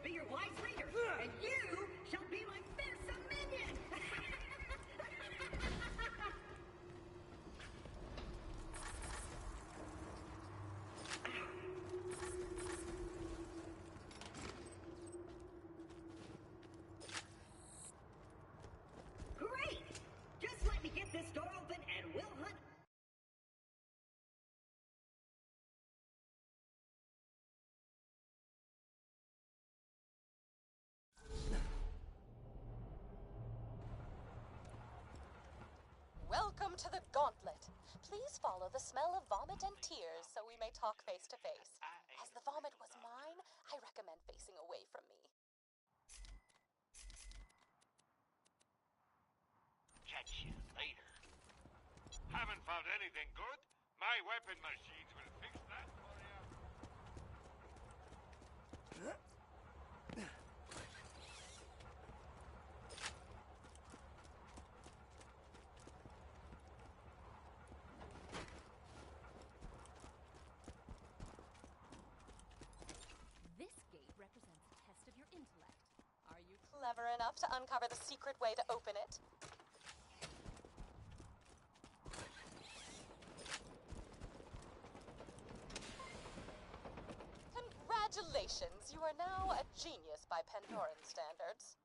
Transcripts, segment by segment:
be your wise leader, and you shall be my fearsome minion! Great! Just let me get this door open and we'll hunt. Welcome to the Gauntlet. Please follow the smell of vomit and tears so we may talk face to face. As the vomit was mine, I recommend facing away from me. Catch you later. Haven't found anything good? My weapon machines will fix that for you. This gate represents a test of your intellect. Are you Clever enough to uncover the secret way to open it? Congratulations, you are now a genius by Pandoran standards.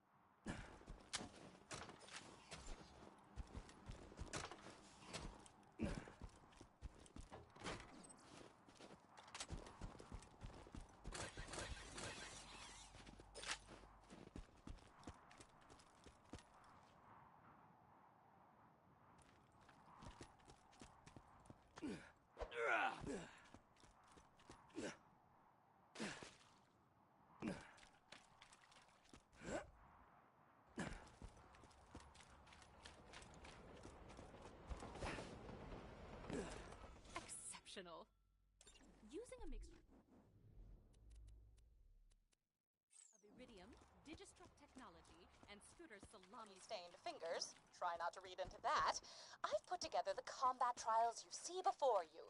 exceptional? Using a mixture of iridium, digistruct technology, and Scooter's salami-stained Stained fingers, try not to read into that, I've put together the combat trials you see before you.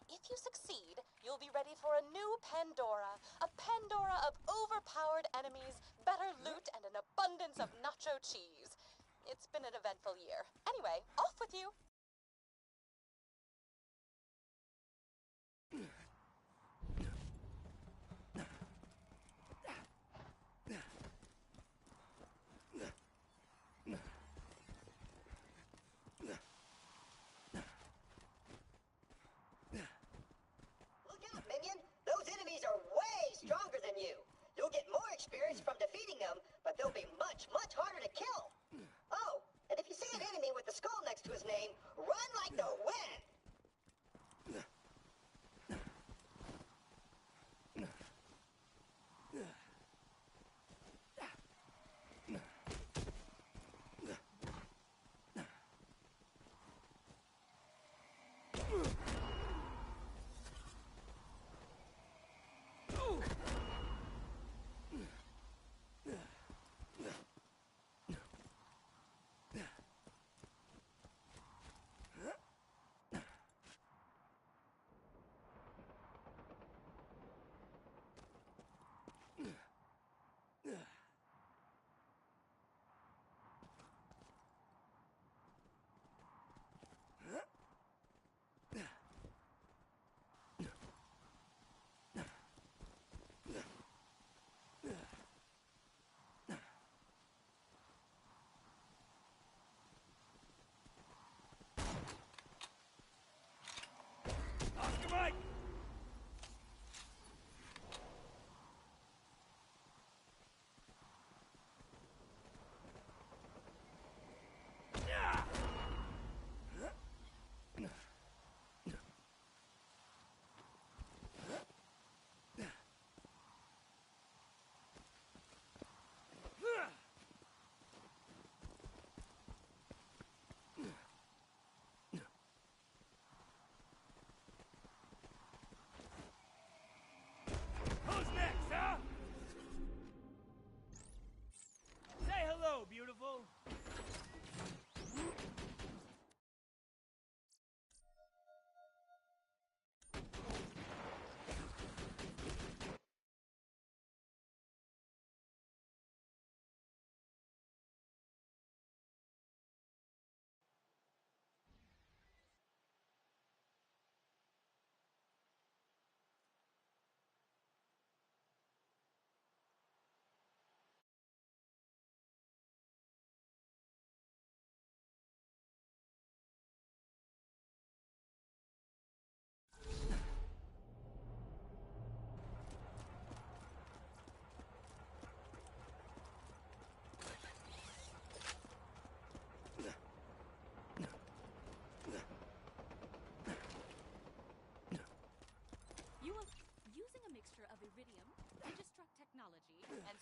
If you succeed, you'll be ready for a new Pandora, a Pandora of overpowered enemies, better loot, and an abundance of nacho cheese. It's been an eventful year. Anyway, off with you! Look out, minion! Those enemies are way stronger than you! You'll get more experience from defeating them, but they'll be much, much harder to kill! Oh, and if you see an enemy with a skull next to his name, run like the wind!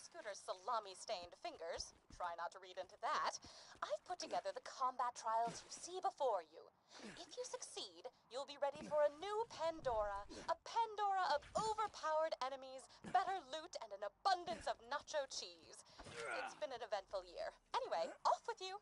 Scooter's salami-stained fingers, try not to read into that, I've put together the combat trials you see before you. If you succeed, you'll be ready for a new Pandora, a Pandora of overpowered enemies, better loot, and an abundance of nacho cheese. It's been an eventful year. Anyway, off with you!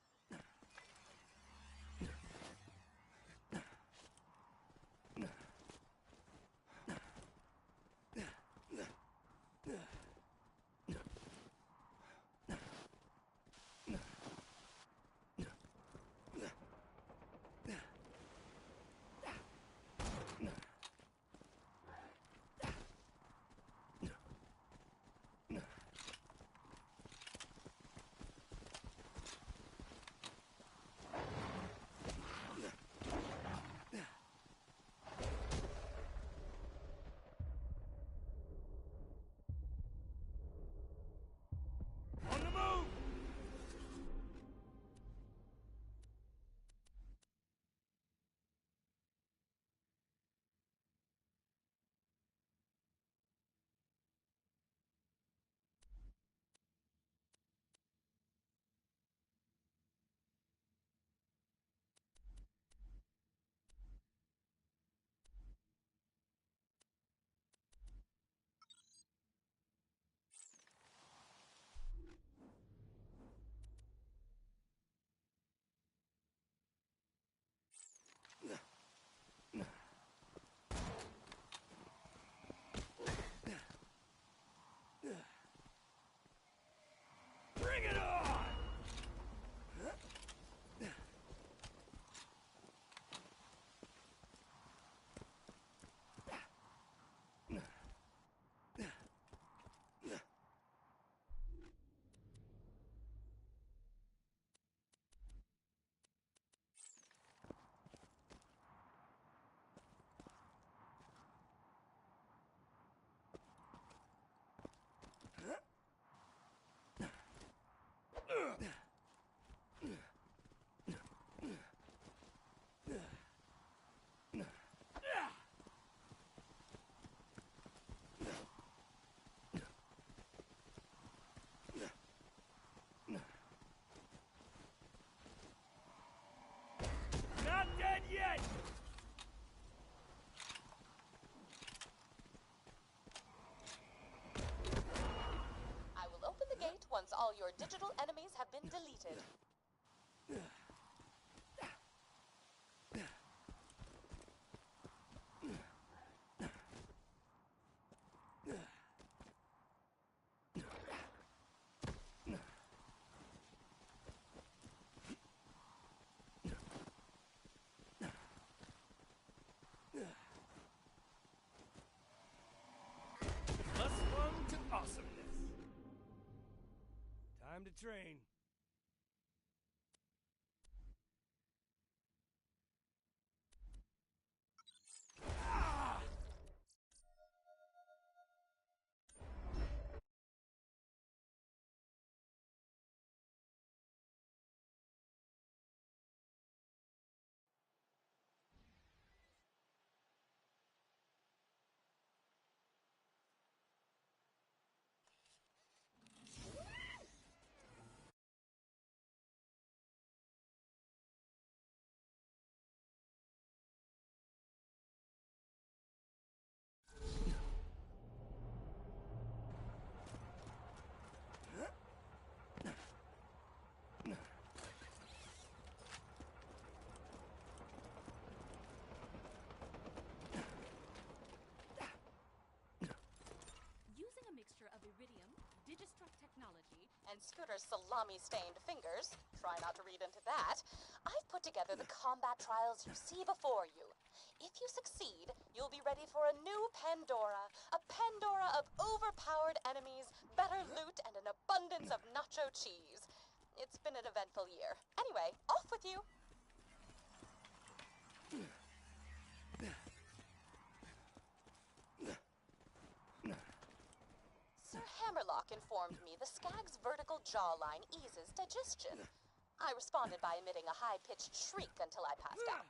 Bring it on! Not dead yet! I will open the gate once all your digital enemies have been deleted. Plus one to awesomeness. Time to train. Using a mixture of iridium, digistruct technology, And Scooter's salami-stained fingers, try not to read into that, I've put together the combat trials you see before you. If you succeed, you'll be ready for a new Pandora, a Pandora of overpowered enemies, better loot, and an abundance of nacho cheese. It's been an eventful year. Anyway, off with you! Sir Hammerlock informed me the skag's vertical jawline eases digestion. I responded by emitting a high-pitched shriek until I passed out.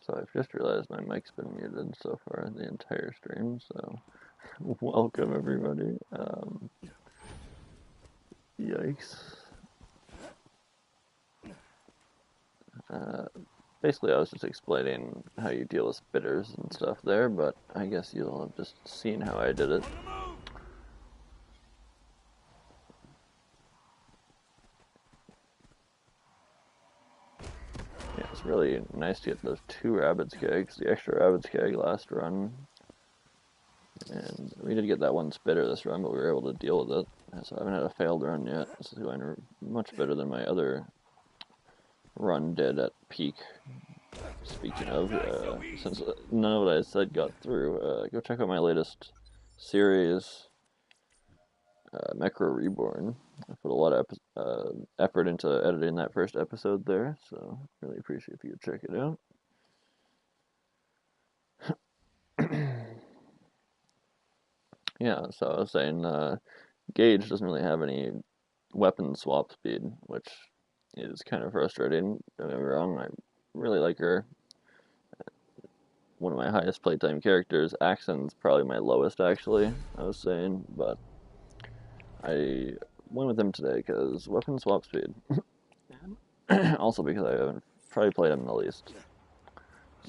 So I've just realized my mic's been muted so far the entire stream, so welcome everybody. Yikes. Basically I was just explaining how you deal with spitters and stuff there, but I guess you'll have just seen how I did it. Yeah, it's really nice to get those 2 rabbit's kegs, the extra rabbit's keg last run. And we did get that 1 spitter this run, but we were able to deal with it. So I haven't had a failed run yet. This is going much better than my other run did at peak. Speaking of, since none of what I said got through, go check out my latest series, Mecro Reborn. I put a lot of effort into editing that first episode there, so really appreciate if you check it out. Yeah, so I was saying, Gage doesn't really have any weapon swap speed, which is kind of frustrating. Don't get me wrong, I really like her. One of my highest playtime characters. Axton's probably my lowest, actually, I was saying, but I went with him today because weapon swap speed. Also because I haven't probably played him the least.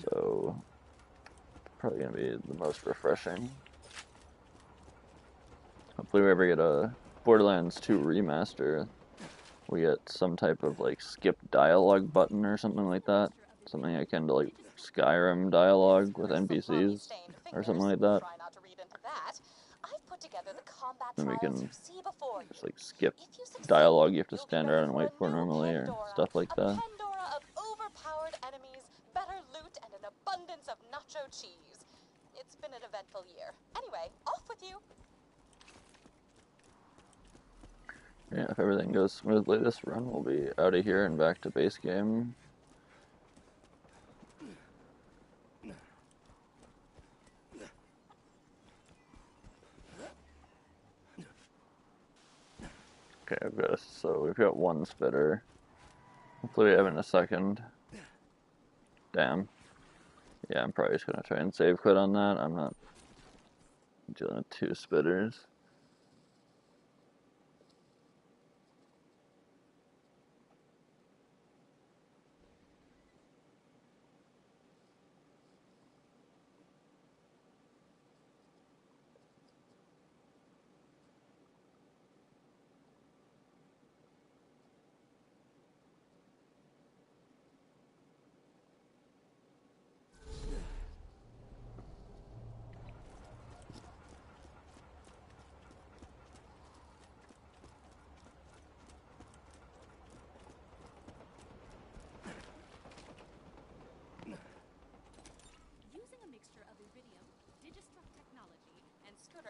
So, probably going to be the most refreshing. Hopefully we ever get a Borderlands 2 remaster. We get some type of, like, skip dialogue button or something like that. Something akin to, like, Skyrim dialogue with NPCs or something like that. Then we can just, like, skip dialogue you have to stand around and wait for normally or stuff like that. Better loot and an abundance of nacho cheese. It's been an eventful year. Anyway, off with you. Yeah, if everything goes smoothly this run, we'll be out of here and back to base game. Okay, so we've got 1 spitter. Hopefully we have it in a second. Damn. Yeah, I'm probably just gonna try and save quit on that. I'm not dealing with 2 spitters.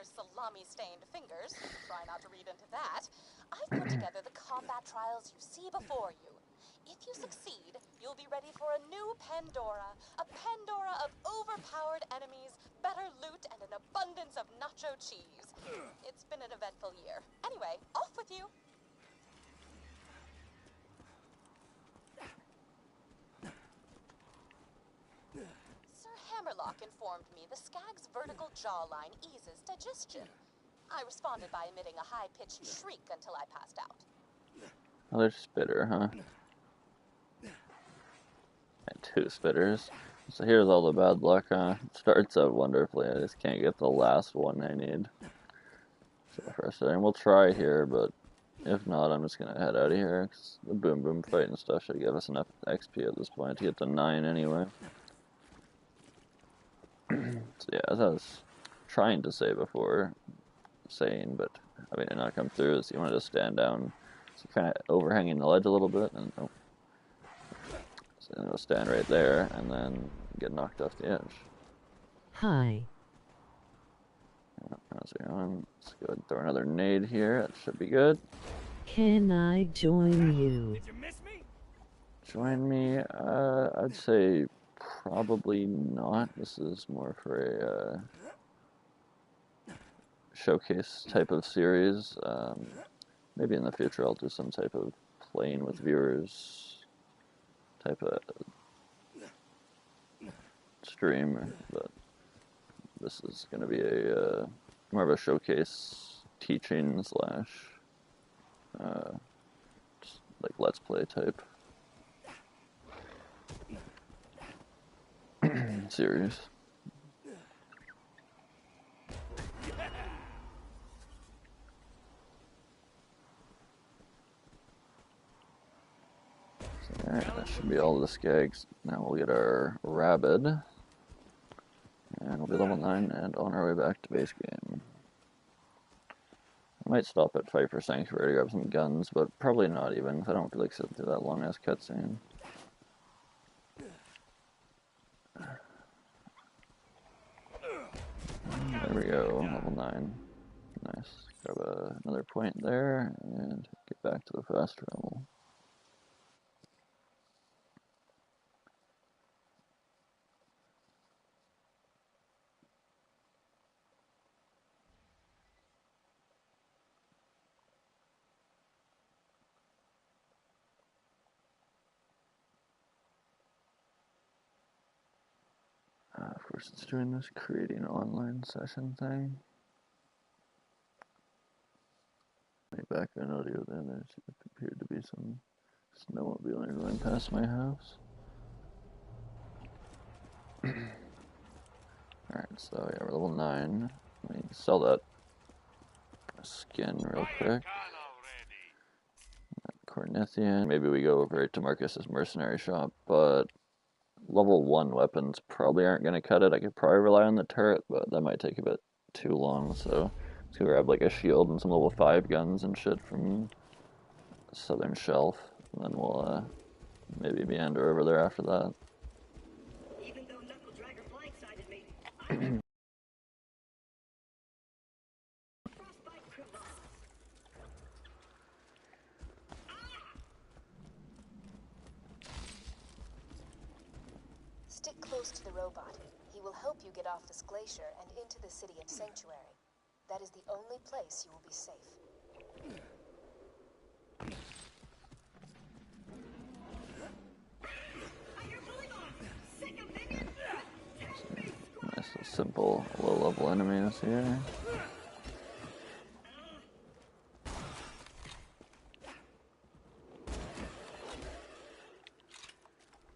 Salami-stained fingers, try not to read into that, I've put together the combat trials you see before you. If you succeed, you'll be ready for a new Pandora, a Pandora of overpowered enemies, better loot, and an abundance of nacho cheese. It's been an eventful year. Anyway, off with you. Hammerlock informed me the skag's vertical jawline eases digestion. I responded by emitting a high-pitched shriek until I passed out. Another spitter, huh? And 2 spitters. So here's all the bad luck, huh? It starts out wonderfully, I just can't get the last one I need. So frustrating. We'll try here, but if not, I'm just gonna head out of here, because the boom boom fight and stuff should give us enough XP at this point to get to 9 anyway. So yeah, as I was trying to say before, but I mean, it not come through, is you want to just stand down, so kind of overhanging the ledge a little bit, and so it'll stand right there, and then get knocked off the edge. Hi. How's it going? Let's go ahead and throw another nade here, that should be good. Can I join you? Did you miss me? Join me? I'd say probably not. This is more for a showcase type of series. Maybe in the future I'll do some type of playing with viewers type of stream, but this is going to be a more of a showcase teaching slash just like let's play type series. Alright, that should be all the skags. Now we'll get our Rabid. And we'll be level 9 and on our way back to base game. I might stop at Fight for Sanctuary to grab some guns, but probably not even, because I don't feel like sitting through that long ass cutscene. There we go, level 9. Nice. Grab another point there and get back to the fast travel. Of course, it's doing this creating an online session thing. Background audio then, there appeared to be some snowmobiling going past my house. Alright, so yeah, we're level 9. Let me sell that skin real quick. Cornithian. Maybe we go right to Marcus's mercenary shop, but level 1 weapons probably aren't going to cut it. I could probably rely on the turret, but that might take a bit too long, so let's go grab like a shield and some level 5 guns and shit from the southern shelf, and then we'll maybe meander over there after that. Even though Knuckle Dragger blindsided me, Frostbite Crevasse. Stick close to the robot. He will help you get off this glacier and into the city of Sanctuary. That is the only place you will be safe. Nice, simple, low-level enemies here.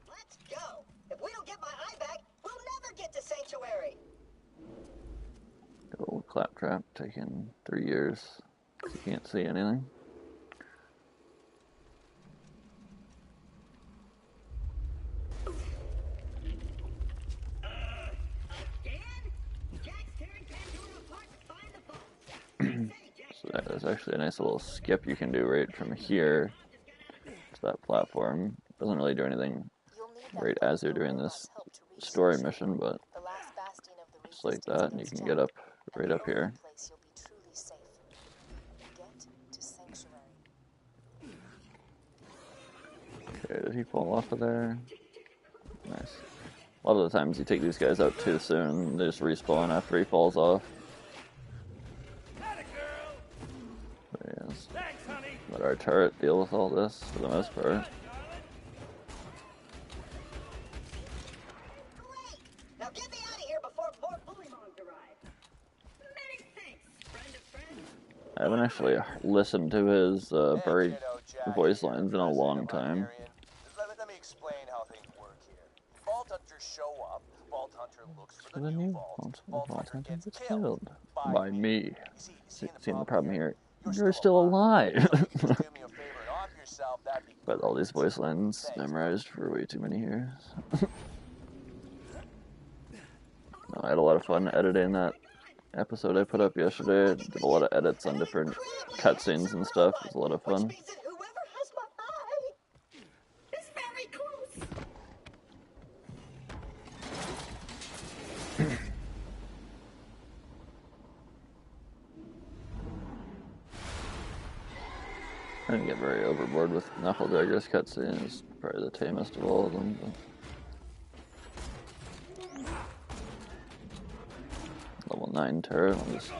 Let's go. If we don't get my eye back, we'll never get to Sanctuary. Good old Claptrap, taking 3 years. You can't see anything. So there's actually a nice little skip you can do right from here to that platform. Doesn't really do anything right as you're doing this story mission, but just like that, and you can get up right up here. Okay, did he fall off of there? Nice. A lot of the times you take these guys out too soon, they just respawn after he falls off. Yes. Let our turret deal with all this for the most part. Great. Now get me out of here before more bullymons arrive. Many thanks, friend of friends. I haven't actually listened to his buried voice lines in a long time. Let me explain how things work here. Vault Hunters show up. Vault Hunter looks for The the new new vault. Vault Vault Hunter Hunter gets gets killed killed by me. See Seeing the problem here, You're you're still alive. So you can just do me a favor and arm yourself, that'd be But all these voice lines Thanks. memorized for way too many years. No, I had a lot of fun editing that episode I put up yesterday. I did a lot of edits on different cutscenes and stuff. It was a lot of fun. Which means that whoever has my eye is very close. I didn't get very overboard with Knuckle Dragger's cutscene. It's probably the tamest of all of them. But... Level 9 turret, I'll just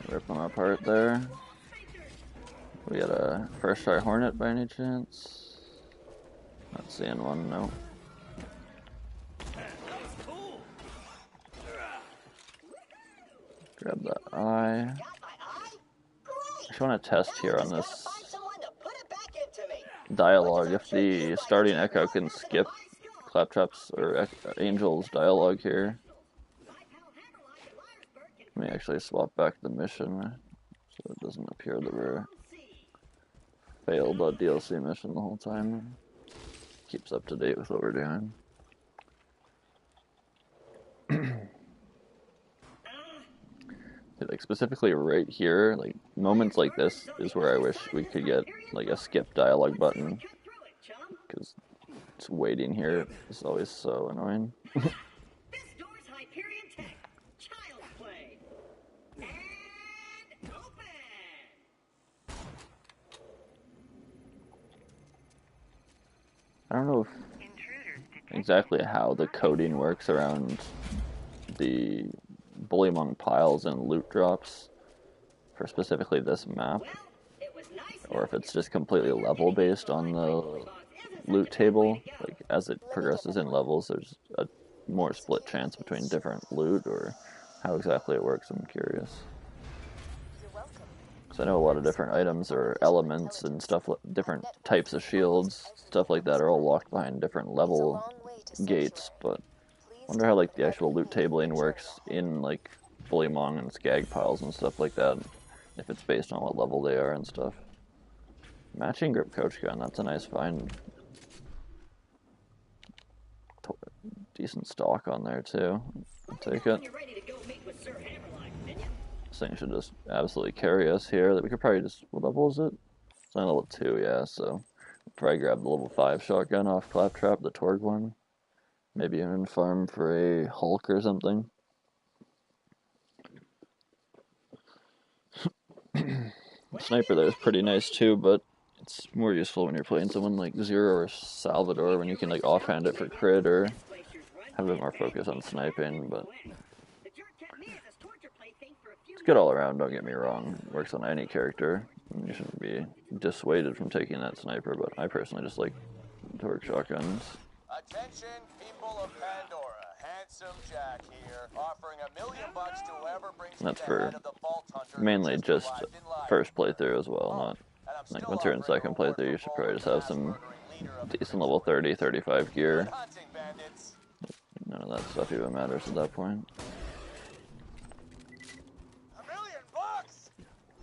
rip them apart there. We got a first try Hornet by any chance? Not seeing one, no. Grab the eye. Got my eye? Great! I want to test Now here I on just this gotta find someone to put it back into me. dialogue. If the starting echo can skip Claptrap's or Angel's dialogue here. Let me actually swap back the mission so it doesn't appear that we're failed a DLC mission the whole time. Keeps up to date with what we're doing. Like specifically right here, like moments like this is where I wish we could get like a skip dialogue button, because it's waiting here is always so annoying. This door's Hyperion Tech. Child's play. And open. I don't know if exactly how the coding works around the bully among piles and loot drops for specifically this map, or if it's just completely level based on the loot table. Like as it progresses in levels, there's a more split chance between different loot, or how exactly it works. I'm curious. Because I know a lot of different items or elements and stuff, different types of shields, stuff like that are all locked behind different level gates, but I wonder how like the actual loot tabling works in like Bully Among and Skag piles and stuff like that, if it's based on what level they are and stuff. Matching grip coach gun, that's a nice find. Decent stock on there too. I'll take it. This thing should just absolutely carry us here. That we could probably just, what level is it? It's only level 2, yeah, so probably grab the level 5 shotgun off Claptrap, the Torg one. Maybe even farm for a Hulk or something. The sniper there is pretty nice too, but it's more useful when you're playing someone like Zero or Salvador, when you can like offhand it for crit or have a bit more focus on sniping. But it's good all around, don't get me wrong. It works on any character. You shouldn't be dissuaded from taking that sniper, but I personally just like Torg shotguns. Attention, people of Pandora. Handsome Jack here, offering $1 million to whoever brings That's me the for head of the Vault Hunter. mainly just first playthrough as well, not like once you're in second playthrough, you should probably just have some decent level 30, 35 gear. None of that stuff even matters at that point. $1 million?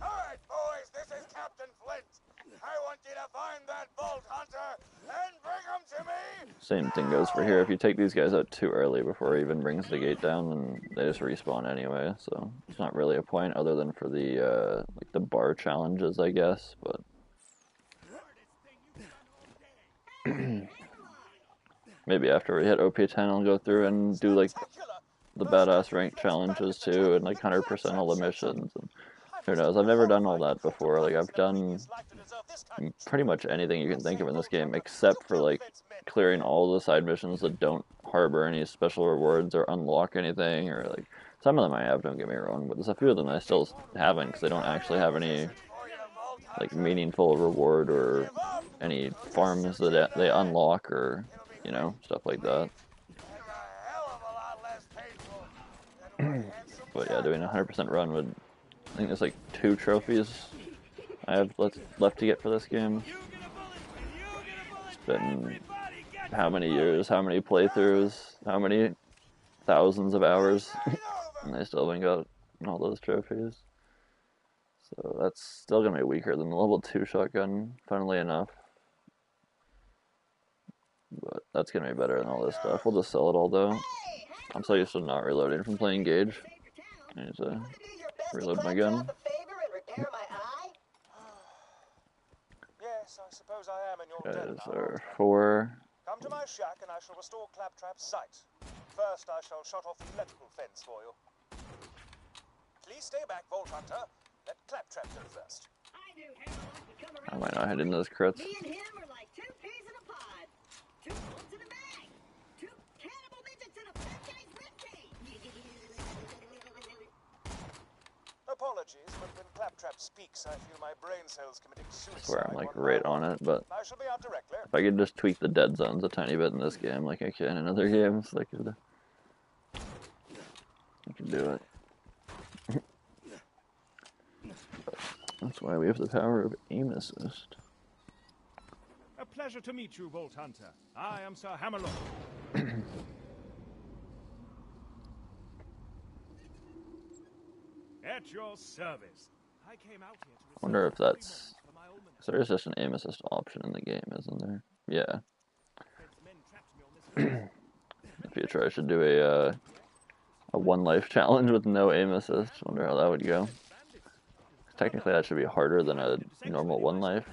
Alright, boys, this is Captain Flint. I want you to find that Vault Hunter and bring him to me. Same thing goes for here. If you take these guys out too early before he even brings the gate down, then they just respawn anyway. So it's not really a point other than for the like the bar challenges, I guess. But maybe after we hit OP10, I'll go through and do like the badass rank challenges too, and like 100% all the missions. And who knows? I've never done all that before. Like I've done pretty much anything you can think of in this game, except for like clearing all the side missions that don't harbor any special rewards or unlock anything, or like some of them I have, don't get me wrong, but there's a few of them I still haven't because they don't actually have any like meaningful reward or any farms that they unlock, or you know, stuff like that. But yeah, doing a 100% run would, I think there's like 2 trophies I have left to get for this game. It's been how many years, how many playthroughs, how many thousands of hours, and I still haven't got all those trophies. So that's still going to be weaker than the level 2 shotgun, funnily enough. But that's going to be better than all this stuff. We'll just sell it all though. I'm so used to not reloading from playing Gage. I need to reload my gun. Yes, I suppose I am in your debt Guys now. are 4. Come to my shack and I shall restore Claptrap's sight. First, I shall shut off the electrical fence for you. Please stay back, Vault Hunter. Let Claptrap go first. I might not head into those crits. Me and him are like 2 peas in a pod. 2 wolves in a bag. 2 cannibal midgets in a fat guy's ribcage. Apologies, but when Claptrap speaks, I feel my brain cells committing suicide. I swear I'm like right on it, but I shall be out directly. if I could just tweak the dead zones a tiny bit in this game like I can in other games, I could do it. That's why we have the power of aim assist. A pleasure to meet you, Vault Hunter. I am Sir Hammerlock. At your service. I came out here to I wonder if that's... Because there is just an aim assist option in the game, isn't there? Yeah. In the future I should do a one life challenge with no aim assist. Wonder how that would go. Technically that should be harder than a normal one life,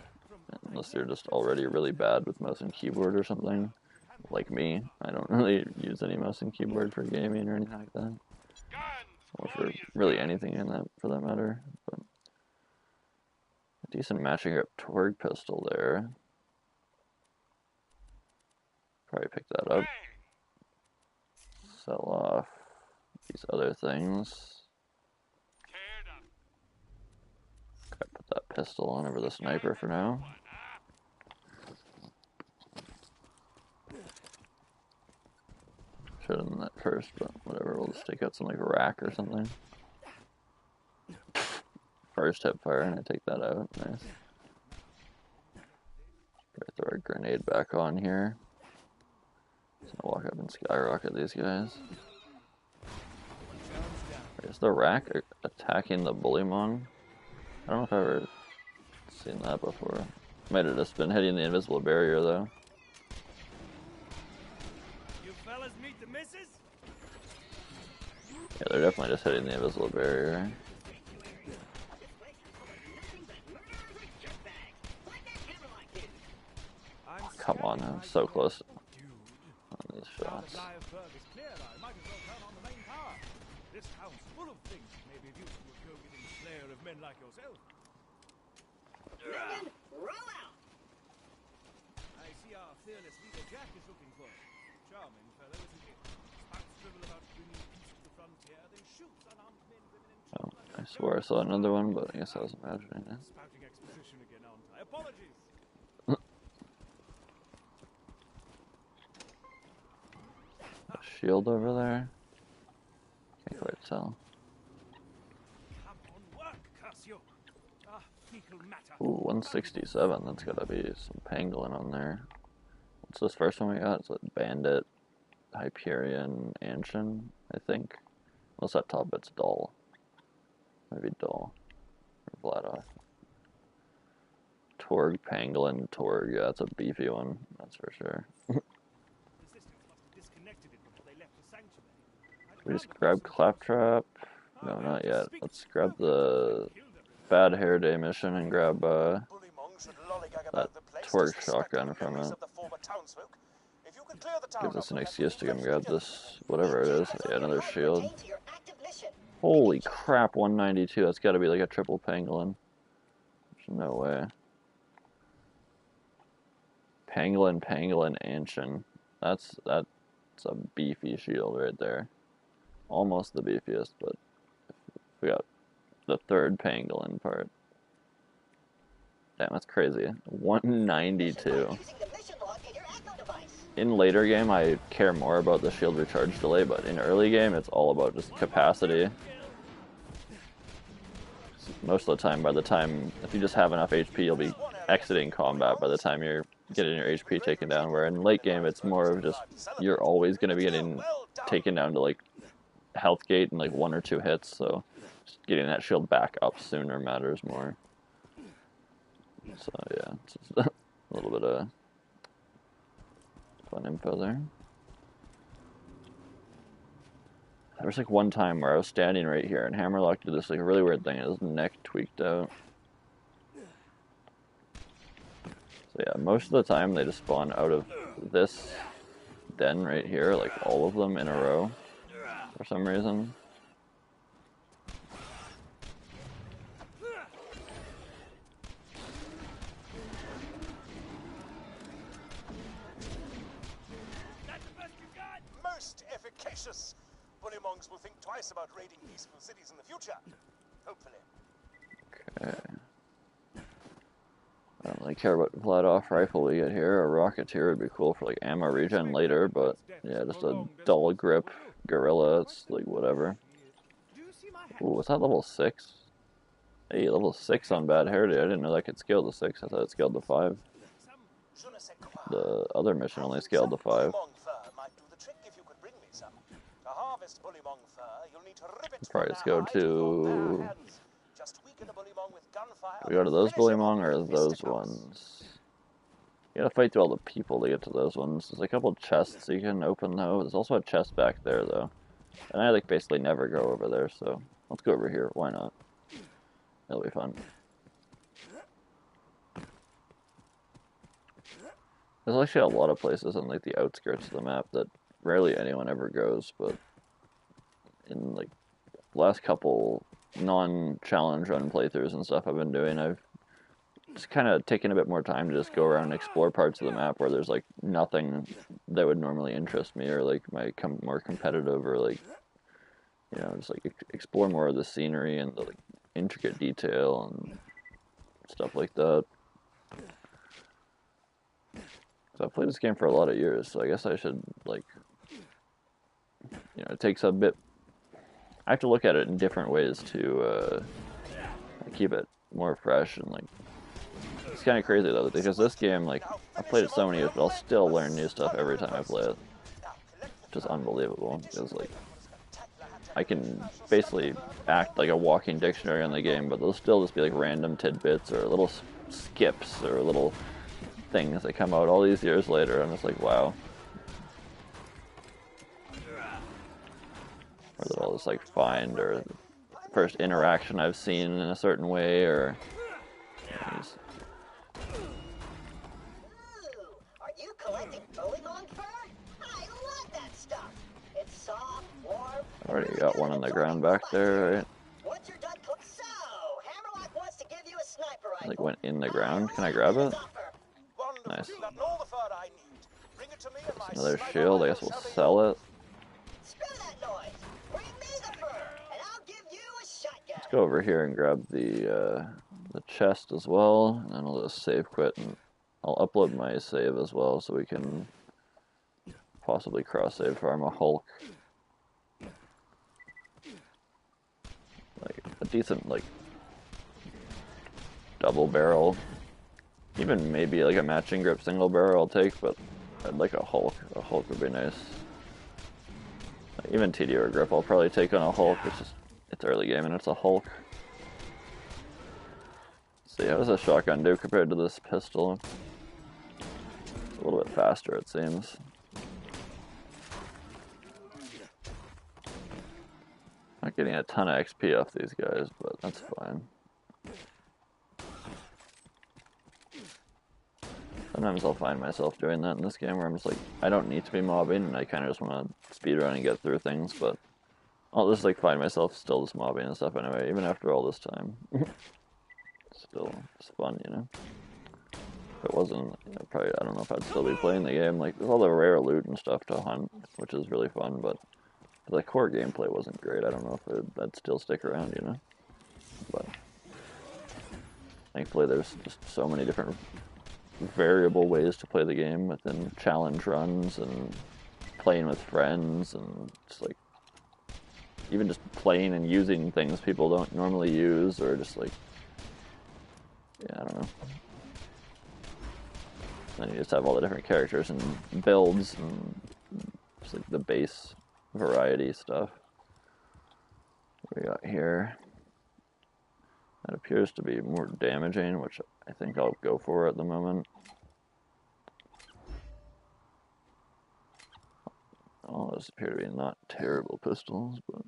unless you're just already really bad with mouse and keyboard or something. Like me, I don't really use any mouse and keyboard for gaming or anything like that. Or for really anything in that, for that matter. But a decent matching up Torg pistol there. Probably pick that up. Sell off these other things. Put that pistol on over the sniper for now. Should have done that first, but whatever, we'll just take out some like rack or something. First hip fire and I take that out. Nice. Throw our grenade back on here. Just gonna walk up and skyrocket these guys. Is the rack attacking the bullymong? I don't know if I've ever seen that before. Might have just been hitting the invisible barrier though. You fellas meet the missus? Yeah, they're definitely just hitting the invisible barrier. Come on, I'm so close on these shots. This town's full of things maybe of use to a go-getting slayer of men like yourself. Minion, roll out! I see our fearless leader Jack is looking for you. Charming fellow, isn't he? Spouts drivel about bringing peace to the frontier, then shoots unarmed men, women, and children. I swore I saw another one, but I guess I was imagining it. Spouting exposition again, aren't I? Apologies. Shield over there. Can't quite tell. Come on, work, curse you. Fecal matter. Ooh, 167. That's gotta be some pangolin on there. What's this first one we got? It's like Bandit, Hyperion, Anshin, I think. What's that top bit's Doll? Maybe Doll. Or Vladoff. Torg, Pangolin, Torg. Yeah, that's a beefy one. That's for sure. We just grab Claptrap? No, not yet. Let's grab the Bad Hair Day mission and grab that Torg shotgun from it. Gives us an excuse to come grab this, whatever it is. Yeah, another shield. Holy crap, 192. That's gotta be like a triple pangolin. There's no way. Pangolin, Anshin. That's a beefy shield right there. Almost the beefiest, but we got the third pangolin part. Damn, that's crazy. 192. In later game, I care more about the shield recharge delay, but in early game, it's all about just capacity. Most of the time, by the time, if you just have enough HP, you'll be exiting combat by the time you're getting your HP taken down, where in late game, it's more of just, you're always going to be getting taken down to like health gate in like 1 or 2 hits, so just getting that shield back up sooner matters more. So yeah, it's just a little bit of fun info there. There was like one time where I was standing right here and Hammerlock did this like really weird thing, his neck tweaked out. So yeah, most of the time they just spawn out of this den right here, like all of them in a row. For some reason. Most efficacious. Bullymongs will think twice about raiding peaceful cities in the future. Hopefully. Okay. I don't really care what Vladoff rifle we get here. A Rocketeer would be cool for like ammo regen later, but yeah, just a dull grip gorilla, it's like whatever. Ooh, was that level 6? Hey, level 6 on bad hair day. I didn't know that could scale to 6. I thought it scaled to 5. The other mission only scaled to 5. Might do the trick if you could bring me some. To harvest bullymong fur, you'll need to rip it Probably from just their go hide with your bare to... hands. Just weaken a bullymong with gunfire. Do we go to those Finish him bullymong off or with those fisticuffs. ones? You gotta fight through all the people to get to those ones. There's a couple chests you can open though. There's also a chest back there though. And I like basically never go over there, so let's go over here. Why not? It'll be fun. There's actually a lot of places on like the outskirts of the map that rarely anyone ever goes, but in like the last couple non-challenge run playthroughs and stuff I've been doing, I've just kind of taken a bit more time to just go around and explore parts of the map where there's like nothing that would normally interest me, or like my more competitive, or like, you know, just like explore more of the scenery and the like intricate detail and stuff like that. So I've played this game for a lot of years, so I guess I should, like, you know, it takes a bit, I have to look at it in different ways to keep it more fresh, and like, it's kind of crazy though, because this game, like, I've played it so many years, but I'll still learn new stuff every time I play it. It's just unbelievable, because like, I can basically act like a walking dictionary on the game, but there'll still just be like random tidbits or little skips or little things that come out all these years later. I'm just like, wow. Or that I'll just like find, or the first interaction I've seen in a certain way, or just... Ooh, are you collecting bullymong fur? I love that stuff. It's soft, warm. I already got one on the ground back there, right? Once you're done so, Hammerlock wants to give you a sniper rifle. Like went in the ground. Can I grab it? Nice. Another shield. I guess we'll sell it. Screw that noise. Bring me the fur, and I'll give you a shotgun. Let's go over here and grab the chest as well, and then I'll just save quit, and I'll upload my save as well, so we can possibly cross save for I'm a Hulk. Like a decent like double barrel, even maybe like a matching grip single barrel I'll take, but I'd like a Hulk. A Hulk would be nice. Like, even TDR grip I'll probably take on a Hulk. It's early game and it's a Hulk. Let's see, how does a shotgun do compared to this pistol? It's a little bit faster, it seems. Not getting a ton of XP off these guys, but that's fine. Sometimes I'll find myself doing that in this game where I'm just like, I don't need to be mobbing and I kind of just want to speedrun and get through things, but I'll just like find myself still just mobbing and stuff anyway, even after all this time. Still, it's fun, you know? If it wasn't, you know, probably, I don't know if I'd still be playing the game. Like, there's all the rare loot and stuff to hunt, which is really fun, but the core gameplay wasn't great. I don't know if I'd still stick around, you know? But thankfully there's just so many different variable ways to play the game within challenge runs and playing with friends, and just like even just playing and using things people don't normally use, or just like, yeah, I don't know. Then you just have all the different characters and builds and just like the base variety stuff. What we got here? That appears to be more damaging, which I think I'll go for at the moment. All those appear to be not terrible pistols, but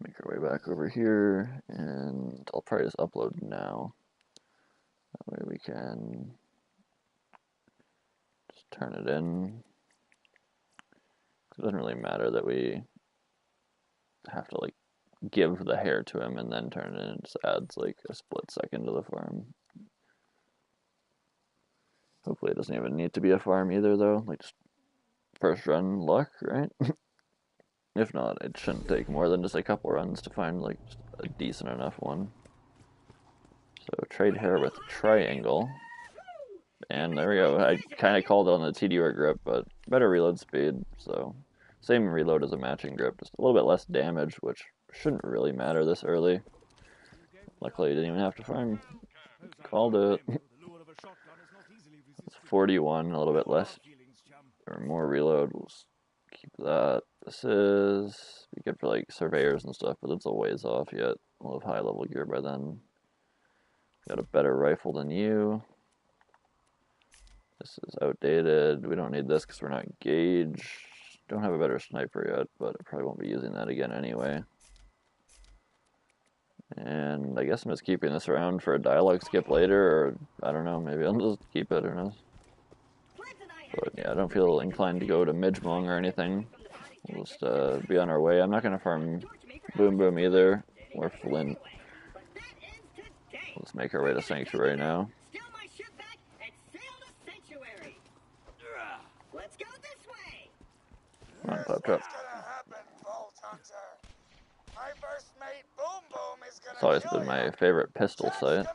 make our way back over here, and I'll probably just upload now. That way we can just turn it in. It doesn't really matter that we have to like give the hair to him and then turn it in. It just adds like a split second to the farm. Hopefully it doesn't even need to be a farm either though, like just first run luck, right? If not, it shouldn't take more than just a couple runs to find like a decent enough one. So trade hair with triangle. And there we go. I kind of called on the TDR grip, but better reload speed, so same reload as a matching grip, just a little bit less damage, which shouldn't really matter this early. Luckily, you didn't even have to farm. Called it. It's 41, a little bit less or more reload. We'll keep that. This is be good for like surveyors and stuff, but it's a ways off yet. We'll have high level gear by then. Got a better rifle than you. This is outdated. We don't need this because we're not Gauge. Don't have a better sniper yet, but I probably won't be using that again anyway. And I guess I'm just keeping this around for a dialogue skip later, or I don't know, maybe I'll just keep it or not. But yeah, I don't feel inclined to go to Midgemong or anything. We'll just be on our way. I'm not going to farm Boom Boom either, or Flint. Let's make our way to Sanctuary now. Come on, Pop Trap. It's always been my favorite pistol sight.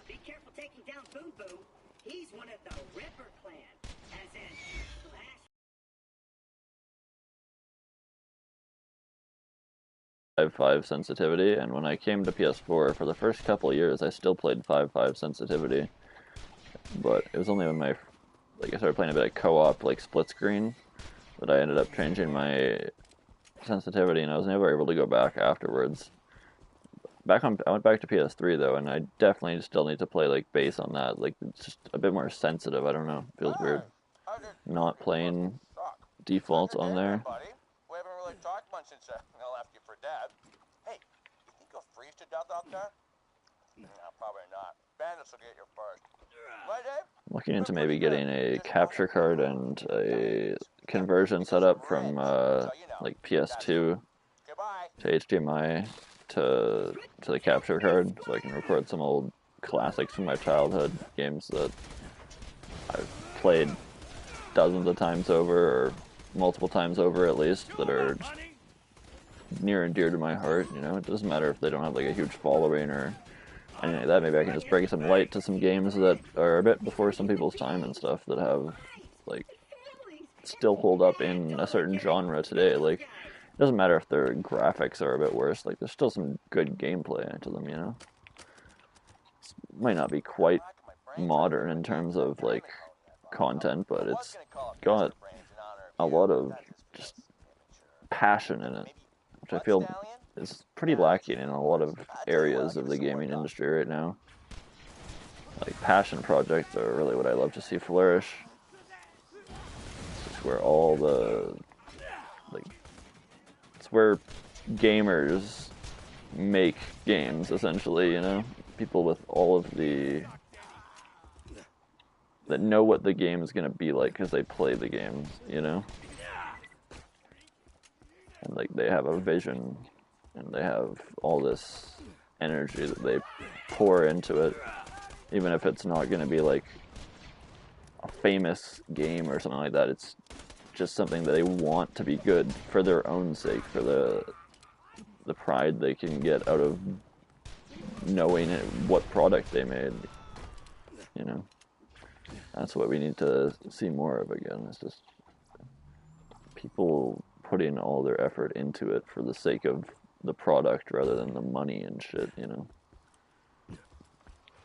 Be careful taking down Boom Boom. He's one of the Ripper clan, as in Flash. 5.5 sensitivity, and when I came to PS4 for the first couple of years, I still played 5.5 sensitivity. But it was only when I started playing a bit of co-op, like split screen, that I ended up changing my sensitivity, and I was never able to go back afterwards. I went back to PS3 though, and I definitely still need to play like bass on that. Like it's just a bit more sensitive. I don't know. It feels weird not playing defaults on there. We haven't really talked much since I left you for dead. Hey, you think you'll freeze to death out there? No, probably not. Bandits will get you first. Right, Dave? Looking into maybe getting a capture card and a conversion setup from like PS2 to HDMI to the capture card, so I can record some old classics from my childhood, games that I've played dozens of times over, or multiple times over at least, that are just near and dear to my heart. You know, it doesn't matter if they don't have like a huge following or anything like that. Maybe I can just bring some light to some games that are a bit before some people's time and stuff, that have like still hold up in a certain genre today. Like, it doesn't matter if their graphics are a bit worse, like there's still some good gameplay to them, you know? It might not be quite modern in terms of like content, but it's got a lot of just passion in it, which I feel is pretty lacking in a lot of areas of the gaming industry right now. Like, passion projects are really what I love to see flourish. It's where all the, like, it's where gamers make games, essentially, you know? People with all of the, that know what the game is going to be like because they play the games, you know? And like, they have a vision, and they have all this energy that they pour into it, even if it's not going to be like a famous game or something like that. It's just something that they want to be good for their own sake, for the pride they can get out of knowing what product they made, you know? That's what we need to see more of again. It's just people putting all their effort into it for the sake of the product rather than the money and shit, you know?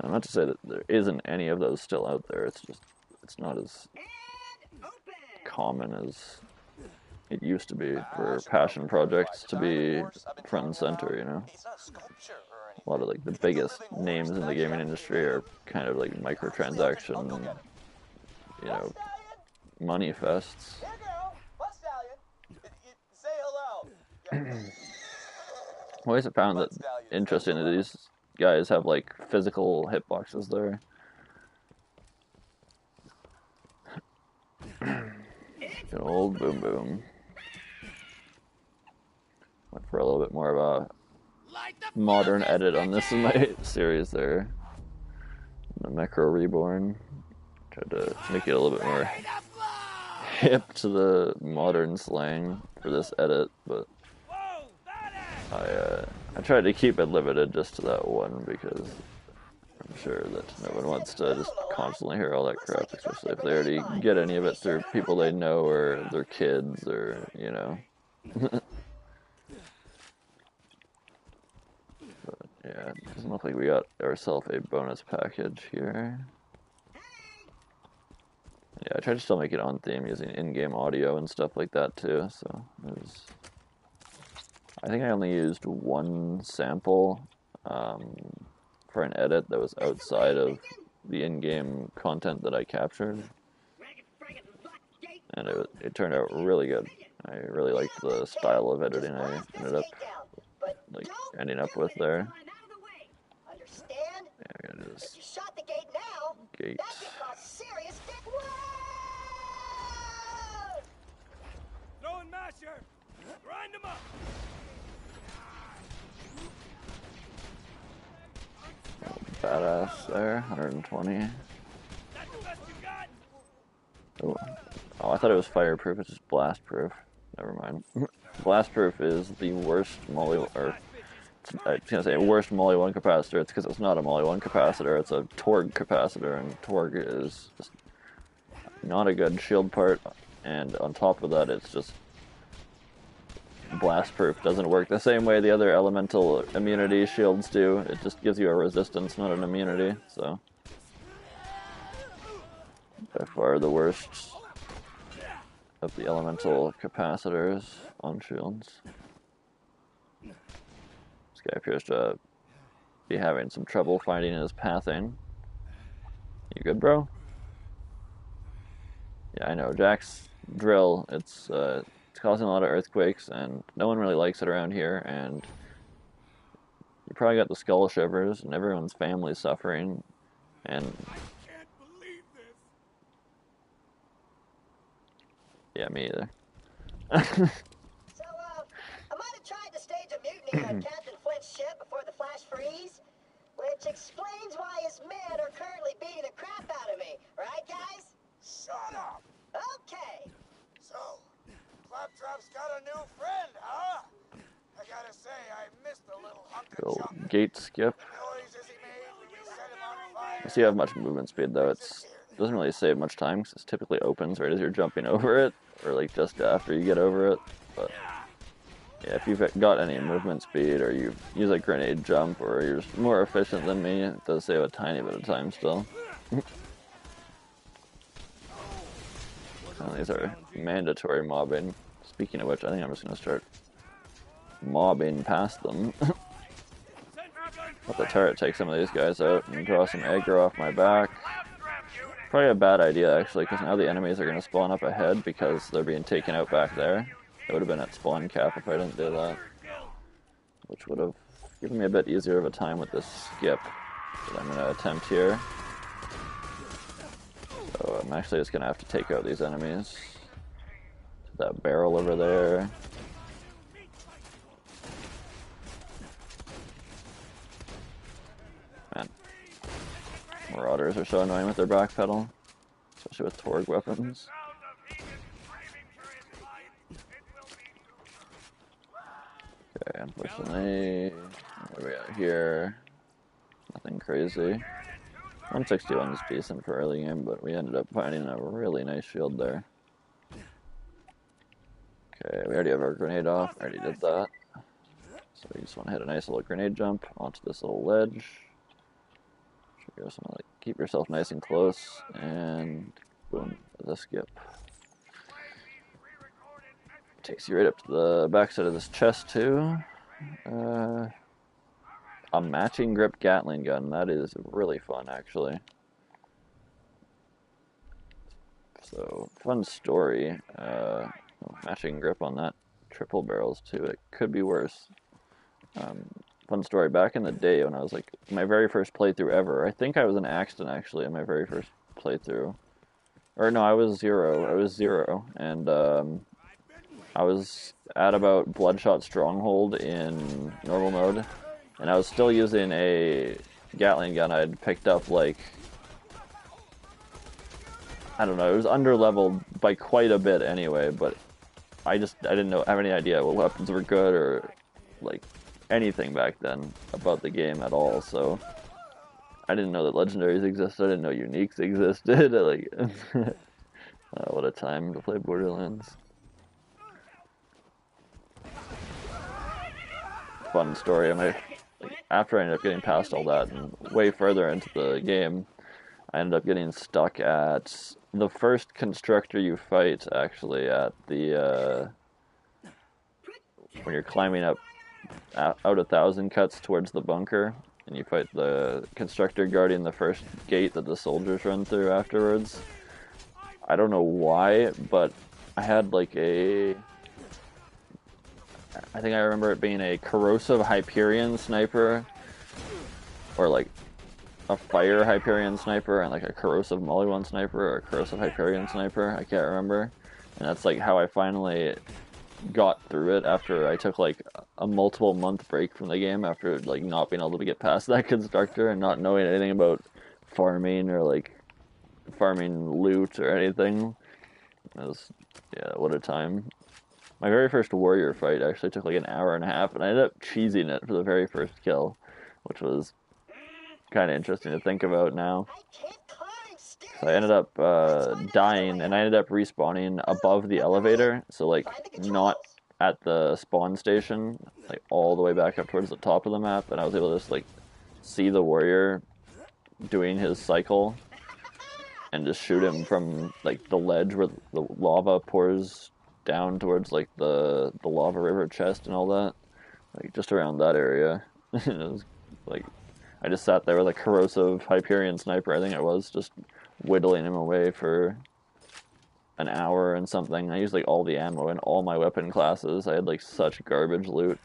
And not to say that there isn't any of those still out there, it's just, it's not as common as it used to be for passion projects to be front and center, you know? A lot of like the biggest names in the gaming industry are kind of like microtransaction, you know, money fests. I've always found that interesting that these guys have like physical hitboxes there. Good old Boom Boom. Went for a little bit more of a modern edit on this in my series there. The Micro Reborn. Tried to make it a little bit more hip to the modern slang for this edit, but I I tried to keep it limited just to that one because I'm sure that no one wants to just constantly hear all that crap, especially if they already get any of it through people they know or their kids or, you know. But yeah, it doesn't look like we got ourselves a bonus package here. Yeah, I tried to still make it on theme using in-game audio and stuff like that too, so it was... I think I only used one sample for an edit that was outside of the in-game content that I captured, and it turned out really good. I really liked the style of editing I ended up ending up with there. Yeah, we gotta do this gate. Throwing masher! Grind him up! Badass there, 120. That's the best you got? Oh, I thought it was fireproof, it's just blast proof. Never mind. Blast proof is the worst molly, or I was gonna say worst molly 1 capacitor. It's because it's not a molly 1 capacitor, it's a Torg capacitor, and Torg is just not a good shield part, and on top of that it's just blast proof. Doesn't work the same way the other elemental immunity shields do. It just gives you a resistance, not an immunity, so by far the worst of the elemental capacitors on shields. This guy appears to be having some trouble finding his pathing. You good, bro? Yeah, I know. Jack's drill, it's causing a lot of earthquakes, and no one really likes it around here, and you probably got the skull shivers, and everyone's family's suffering, and... I can't believe this! Yeah, me either. So, I might have tried to stage a mutiny on Captain Flint's ship before the flash freeze, which explains why his men are currently beating the crap out of me, right, guys? Shut up! Okay. So, Claptrap's got a new friend, huh? I gotta say, I missed the little hunk of Go junk. gate skip. Noises he made when you set him on fire. So you have much movement speed though. It doesn't really save much time because it typically opens right as you're jumping over it, or like just after you get over it. But yeah, if you've got any movement speed, or you use a grenade jump, or you're more efficient than me, it does save a tiny bit of time still. Oh, these are mandatory mobbing. Speaking of which, I think I'm just going to start mobbing past them. Let the turret take some of these guys out and draw some aggro off my back. Probably a bad idea, actually, because now the enemies are going to spawn up ahead because they're being taken out back there. It would have been at spawn cap if I didn't do that, which would have given me a bit easier of a time with this skip that I'm going to attempt here. So I'm actually just going to have to take out these enemies. To that barrel over there. Man, Marauders are so annoying with their back pedal, especially with Torg weapons. Okay, unfortunately, what do we got here? Nothing crazy. 161 is decent for early game, but we ended up finding a really nice shield there. Okay, we already have our grenade off. I already did that. So we just want to hit a nice little grenade jump onto this little ledge. Should go something like keep yourself nice and close, and boom, the skip. Takes you right up to the backside of this chest too. A matching grip Gatling gun. That is really fun, actually. So, fun story. Matching grip on that. Triple barrels, too. It could be worse. Fun story. Back in the day, when I was, like, my very first playthrough ever, I think I was in Axton, actually, in my very first playthrough. Or, no, I was zero. And, I was at about Bloodshot Stronghold in normal mode. And I was still using a Gatling gun I'd picked up, like, I don't know, it was under-leveled by quite a bit anyway, but I didn't have any idea what weapons were good, or, like, anything back then about the game at all, so I didn't know that legendaries existed. I didn't know uniques existed. Like, what a time to play Borderlands. Fun story. After I ended up getting past all that and way further into the game, I ended up getting stuck at the first constructor you fight, actually, at the, when you're climbing up out 1,000 cuts towards the bunker, and you fight the constructor guarding the first gate that the soldiers run through afterwards. I don't know why, but I had like I think I remember it being a corrosive Hyperion sniper, or like a fire Hyperion sniper, and like a corrosive Molly-1 sniper, or a corrosive Hyperion sniper, I can't remember. And that's like how I finally got through it after I took like a multiple month break from the game, after like not being able to get past that constructor and not knowing anything about farming or like farming loot or anything. It was, yeah, what a time. My very first warrior fight actually took like an hour and a half, and I ended up cheesing it for the very first kill, which was kind of interesting to think about now. So I ended up dying, and I ended up respawning above the elevator, so like not at the spawn station, like all the way back up towards the top of the map, and I was able to just like see the warrior doing his cycle and just shoot him from like the ledge where the lava pours down towards like the lava river chest and all that, like just around that area. It was like I just sat there with a corrosive Hyperion sniper, I think it was, just whittling him away for an hour and something. I used like all the ammo in all my weapon classes. I had like such garbage loot.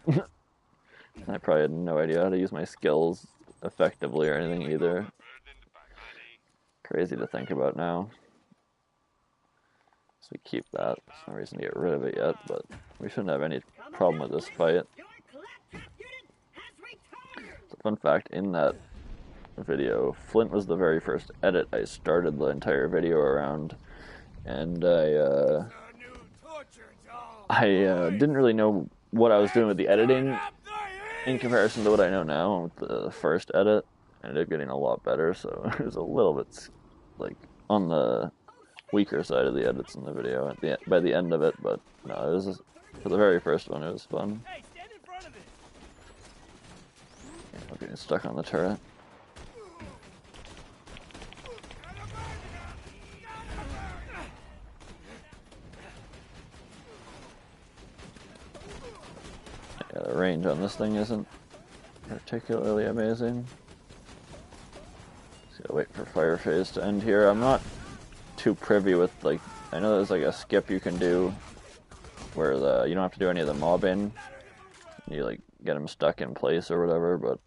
I probably had no idea how to use my skills effectively or anything either. Crazy to think about now. So we keep that. There's no reason to get rid of it yet, but we shouldn't have any problem with this fight. So fun fact, in that video, Flint was the very first edit I started the entire video around, and I didn't really know what I was doing with the editing in comparison to what I know now with the first edit. I ended up getting a lot better, so it was a little bit like on the weaker side of the edits in the video by the end of it, but no, it was for the very first one, it was fun. I'm getting stuck on the turret. Yeah, the range on this thing isn't particularly amazing. Just gotta wait for fire phase to end here. I'm not too privy with, like, I know there's like a skip you can do where you don't have to do any of the mobbing. You like get them stuck in place or whatever, but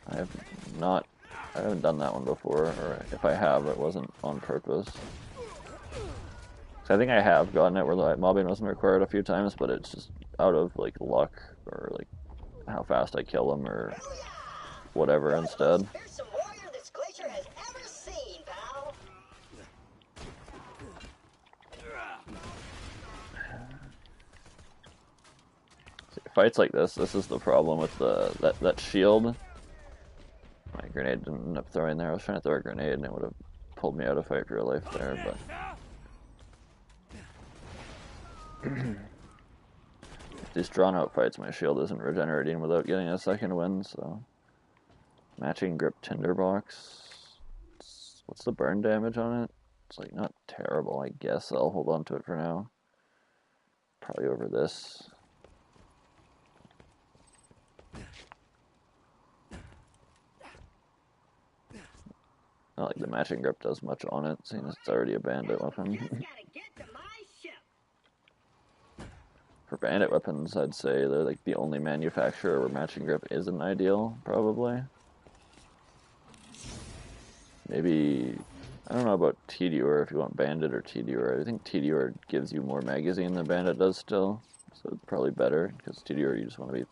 I haven't done that one before, or if I have, it wasn't on purpose. So I think I have gotten it where the mobbing wasn't required a few times, but it's just out of like luck or like how fast I kill them or whatever instead. Fights like this is the problem with that shield. My grenade didn't end up throwing there. I was trying to throw a grenade and it would have pulled me out of Fight for Your Life there, but these drawn out fights, my shield isn't regenerating without getting a second win, so matching grip tinderbox. What's the burn damage on it? It's like not terrible, I guess. I'll hold on to it for now. Probably over this. Not like the matching grip does much on it, seeing as it's already a bandit weapon. For bandit weapons, I'd say they're like the only manufacturer where matching grip isn't ideal, probably. Maybe, I don't know about TDR if you want bandit or TDR. I think TDR gives you more magazine than bandit does still, so it's probably better, because TDR you just want to be...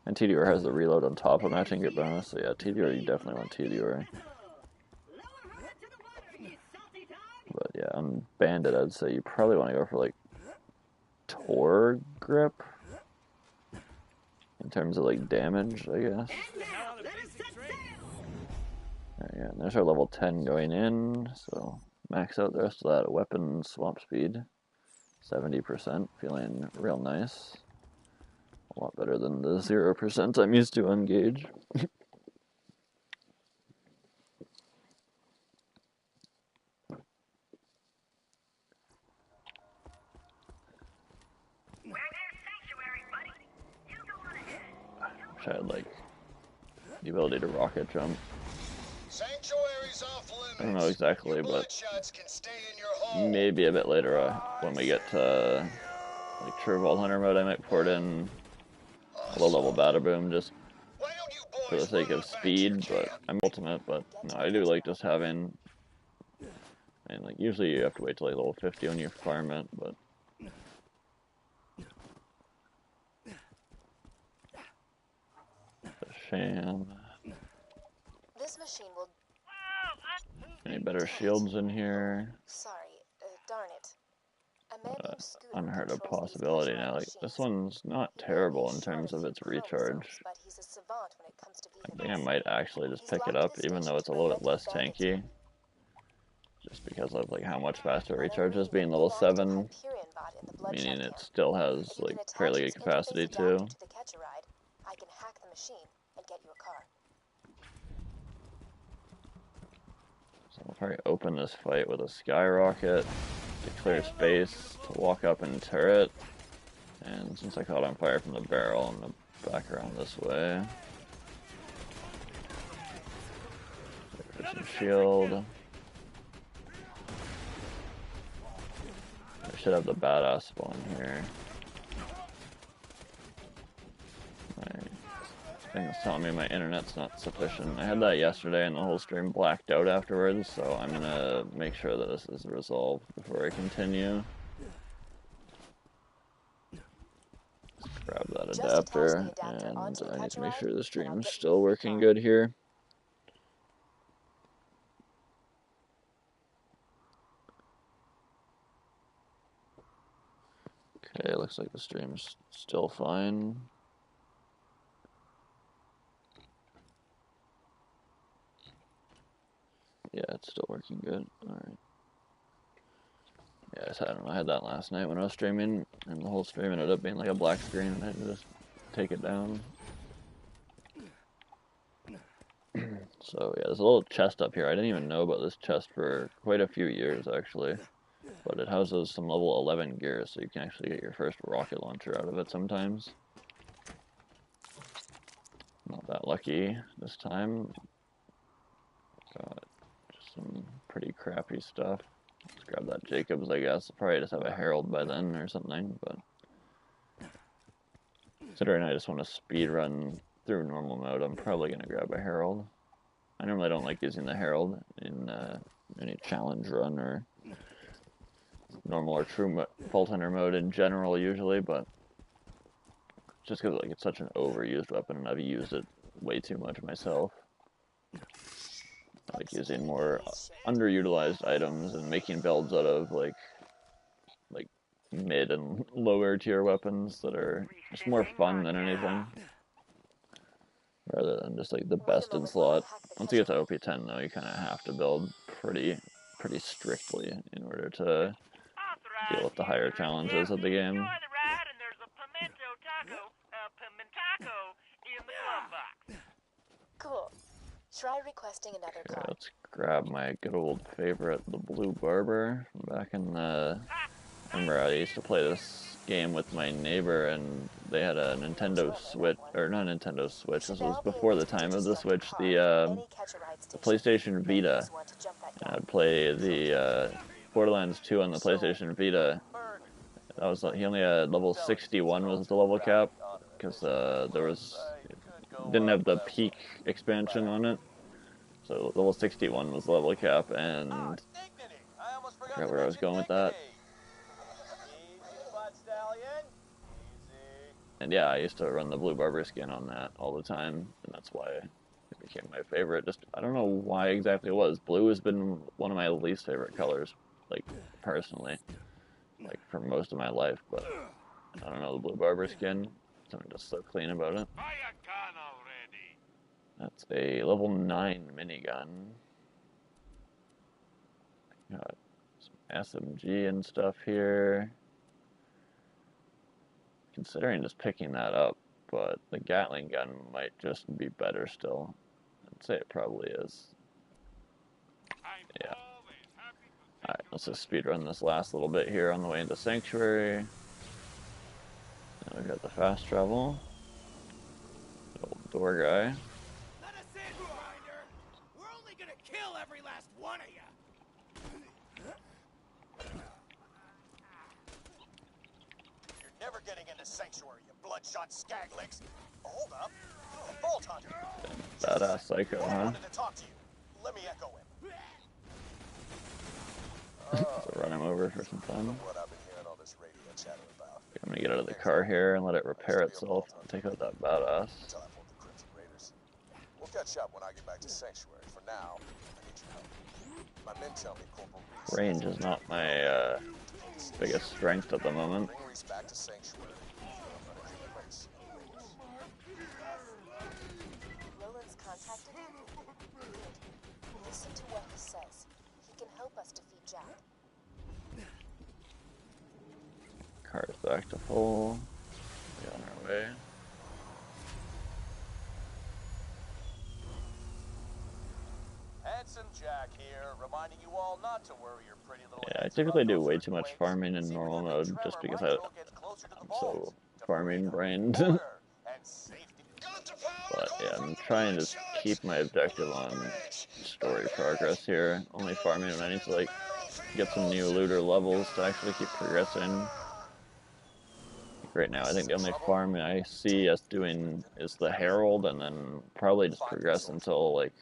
And TDR has the reload on top of matching grip bonus, so yeah, TDR you definitely want TDR. But yeah, on bandit I'd say you probably want to go for like Tor grip. in terms of like damage, I guess. Alright, yeah, and there's our level 10 going in, so max out the rest of that weapon swap speed. 70%, feeling real nice. A lot better than the 0% I'm used to on Gauge. Wish I had like the ability to rocket jump. Sanctuary's off limits. I don't know exactly, but Bloodshot's can stay in your hole. maybe a bit later when we get to like True Vault Hunter mode, I might port in a low level Badaboom just Why don't you for the boys sake run of on back to speed, your but camp? I'm ultimate, but no, I do like just having, I mean, like usually you have to wait till like level 50 when you farm it, but the sham. This machine will. Any better shields in here? Sorry, darn it. A man named Scooter Unheard of controls these possibility Catch-A-Ride now. Like machines. this one's not He terrible may in be short terms a of few its recharge. chromosomes, but he's a savant when it comes to I think I vehicles. might actually just He's pick it locked up, this even station though it's to a little bit prevent less bandits. tanky. Just because of like how much faster it And I'm recharges, reading being that level they've active 7, Hyperion bot in the Bloodshot meaning it camp. still has If you like can attach fairly its good capacity interface adapter too. to the Catch-A-Ride, I can hack the machine and get you a car. So I'll probably open this fight with a skyrocket to clear space, to walk up and turret. And since I caught on fire from the barrel, I'm gonna back around this way. Wait for some shield. I should have the badass spawn here. My thing is telling me my internet's not sufficient. I had that yesterday and the whole stream blacked out afterwards, so I'm gonna make sure that this is resolved before I continue. Let's grab that adapter, and I need to make sure the stream's still working good here. Okay, looks like the stream's still fine. Yeah, it's still working good. Alright. Yeah, I don't know, I had that last night when I was streaming, and the whole stream ended up being like a black screen, and I had to just take it down. So yeah, there's a little chest up here. I didn't even know about this chest for quite a few years, actually. But it houses some level 11 gear, so you can actually get your first rocket launcher out of it sometimes. Not that lucky this time. Got just some pretty crappy stuff. Let's grab that Jacobs, I guess. I'll probably just have a Herald by then or something, but considering I just want to speed run through normal mode, I'm probably going to grab a Herald. I normally don't like using the Herald in any challenge run or normal or true Vault Hunter mode in general usually, but just because like it's such an overused weapon and I've used it way too much myself. I like using more underutilized items and making builds out of like mid and lower tier weapons that are just more fun than anything, rather than just like the best in slot. Once you get to OP10 though, you kind of have to build pretty strictly in order to deal with the higher challenges of the game. Enjoy the ride, and there's a pimento in the glove box. Cool. Try requesting another Okay, car. let's grab my good old favorite, the Blue Barber, from back in the... I remember I used to play this game with my neighbor, and they had a Nintendo Switch, or not Nintendo Switch, this was before the time of the Switch, the PlayStation Vita. And I'd play the Borderlands 2 on the PlayStation Vita. That was, he only had level 61 was the level cap, because there was, didn't have the peak expansion on it. So level 61 was the level cap, and I forgot where I was going with that. And yeah, I used to run the Blue Barber skin on that all the time, and that's why it became my favorite. Just, I don't know why exactly it was. Blue has been one of my least favorite colors, like, personally, like, for most of my life, but I don't know, the Blue Barber skin, I'm just so clean about it. Buy a gun already. That's a level 9 minigun. Got some SMG and stuff here. Considering just picking that up, but the Gatling gun might just be better still. I'd say it probably is. Yeah. Alright, let's just speedrun this last little bit here on the way into Sanctuary. And we've got the fast travel. The old door guy. Let us in, Grinder! We're only gonna kill every last one of you! You're never getting into Sanctuary, you bloodshot skaglicks. Hold up. You're a Vault Hunter. Badass psycho, I huh? wanted to talk to you. Let me echo him. So run him over for some fun. What I've been hearing all this radio chatter about. I'm gonna get out of the car here and let it repair itself and take out that badass. Time for the Crimson Raiders. We'll catch up when I get back to Sanctuary. For now, I need your help. My men tell me Corporal Reese Range is not my biggest strength at the moment. bring Reese back to Sanctuary. Roland's contacted you? Good. Listen to what he says. He can help us defeat Jack. Car's back to full. We're on our way. Handsome Jack here, reminding you all not to worry your pretty little Yeah, I heads typically about do those way too much earthquakes. farming in See, normal we mode think just Trevor because might go get closer to the I'm vault so to farming freedom, brained. order, and safety. Got the power But core yeah, from I'm the trying to blood keep shots. my objective Blue on Bridge. story Ahead. progress here. Only farming when I need to like Marrow for get some new yours. looter levels to actually keep progressing. Right now, I think the only farm I see us doing is the Herald, and then probably just progress until like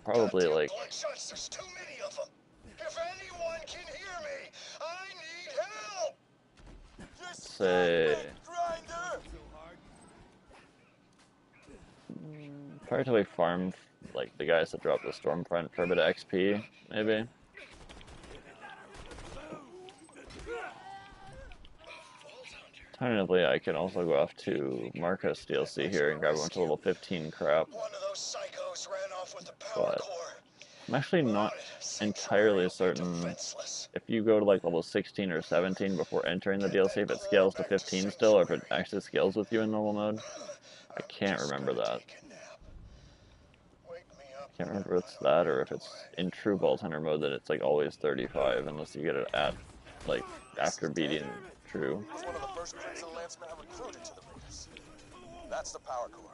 probably Goddamn like blood shots, there's too many of them. If anyone can hear me, I need help. say Grinder! probably till we farm like the guys that drop the Stormfront for a bit of XP, maybe. Alternatively, I can also go off to Marcus DLC here and grab a bunch of level 15 crap. One of those psychos ran off with the power But core. I'm actually not entirely certain if you go to like level 16 or 17 before entering the DLC, if it scales to 15 still, or if it actually scales with you in normal mode. I can't remember that. Can't remember if it's that or if it's in true Vault Hunter mode that it's like always 35 unless you get it at like after beating true. He's one of the first Crimson Lancemen I recruited to the Raiders. That's the power core.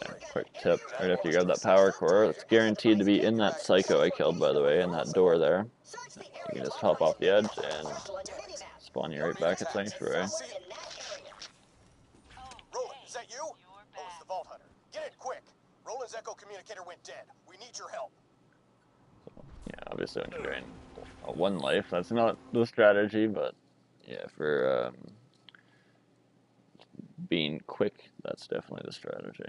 Yeah, quick tip, right after you grab that power core, it's guaranteed to be in that psycho I killed, by the way, in that door there. You can just hop off the edge and spawn you right back at Sanctuary. Roland, is that you? Oh, it's the Vault Hunter. Get in quick. Roland's Echo communicator went dead. We need your help. Yeah, obviously when you're doing one life, that's not the strategy, but yeah, for being quick, that's definitely the strategy.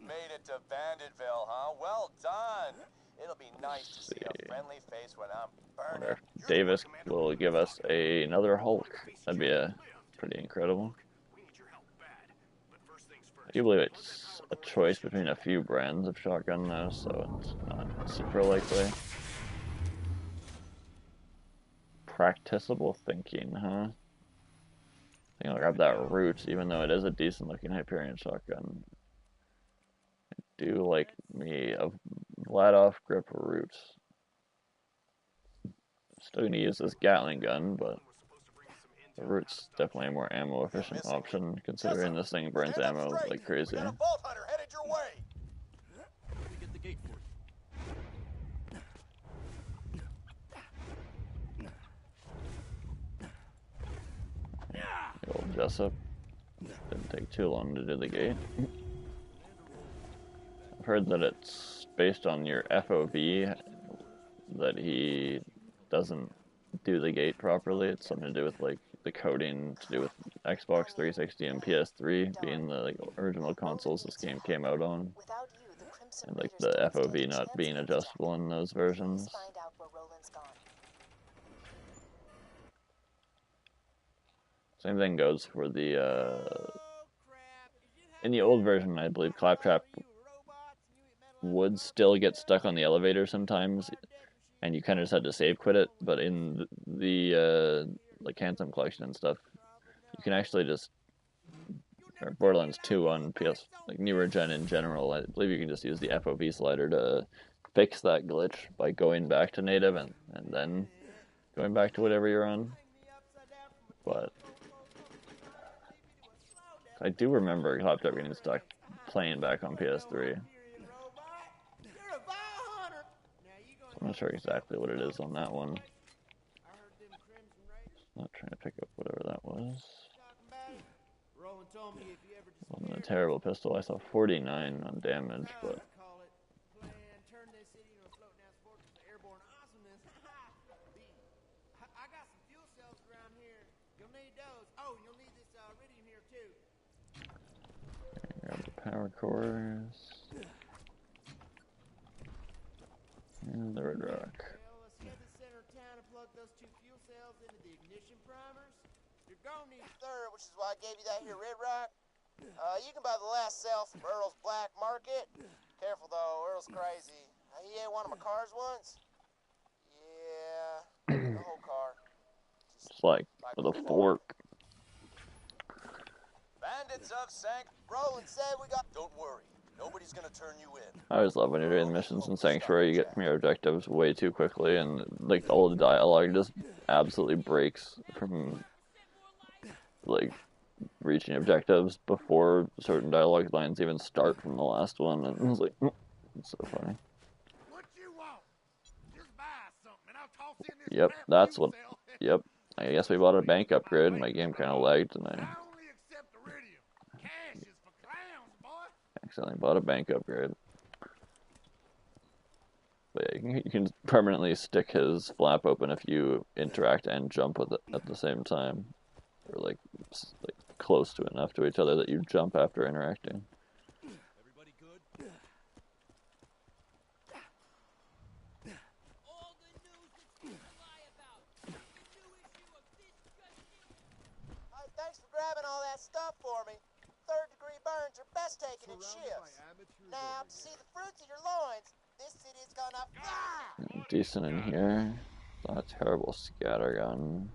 Made it to Banditville, huh? Well done. It'll be nice to see a friendly face when I'm I burning. wonder if Davis will give us another Hulk. That'd be pretty incredible. I do believe it's a choice between a few brands of shotgun though, so it's not super likely. Practicable thinking, huh? I think I'll grab that Root, even though it is a decent looking Hyperion shotgun. I do like me a Vladoff grip Root. Still gonna use this Gatling gun, but the Root's definitely a more ammo efficient option, considering this thing burns ammo like crazy. We got a Vault Hunter headed your way. Get the gate for you. The old Jessup. Didn't take too long to do the gate. I've heard that it's based on your FOV that he doesn't do the gate properly. It's something to do with like the coding to do with Xbox 360 and PS3 being the like original consoles this game came out on. Without you, the Crimson innocent And like raiders the don't stand FOV a not chance being against adjustable in those versions. Jack. Please find out where Roland's gone. Same thing goes for the in the old version, I believe Claptrap would still get stuck on the elevator sometimes, and you kind of just had to save quit it. But in the like Handsome Collection and stuff, you can actually just, or Borderlands 2 on PS, like newer gen in general, I believe you can just use the FOV slider to fix that glitch by going back to native and then going back to whatever you're on. But I do remember Claptrap getting stuck playing back on PS3. I'm not sure exactly what it is on that one. Not trying to pick up whatever that was. Wasn't a terrible pistol. I saw 49 on damage, but grab the power cores and the red rock. Let's head to center town and plug those 2 fuel cells into the ignition primers. You're gonna need a third, which is why I gave you that here red rock. You can buy the last cell from Earl's Black Market. Careful though, Earl's crazy. He ate one of my cars once. Yeah, the whole car. It's like with a fork. Bandits of Sank. Roland said we got. Don't worry. Nobody's gonna turn you in. I always love when you're doing missions in Sanctuary, you get from your objectives way too quickly, and like all the dialogue just absolutely breaks from like reaching objectives before certain dialogue lines even start from the last one, and it's like, it's so funny. What you want? Just buy something and I'll toss in this Yep, crap that's fuel what. cell. Yep, I guess we bought a bank upgrade. My game kind of lagged, and I I only accept iridium. Cash is for clowns, boy. accidentally bought a bank upgrade. But yeah, you can permanently stick his flap open if you interact and jump with it at the same time, or like close to enough to each other that you jump after interacting. Everybody good? All the news that's to lie about. The new issue of this Hey, thanks for grabbing all that stuff for me. 3rd-degree burns are best taken in shifts. Now, to see the fruits of your loins, this city's gonna fly! Decent in here. Not a terrible scattergun.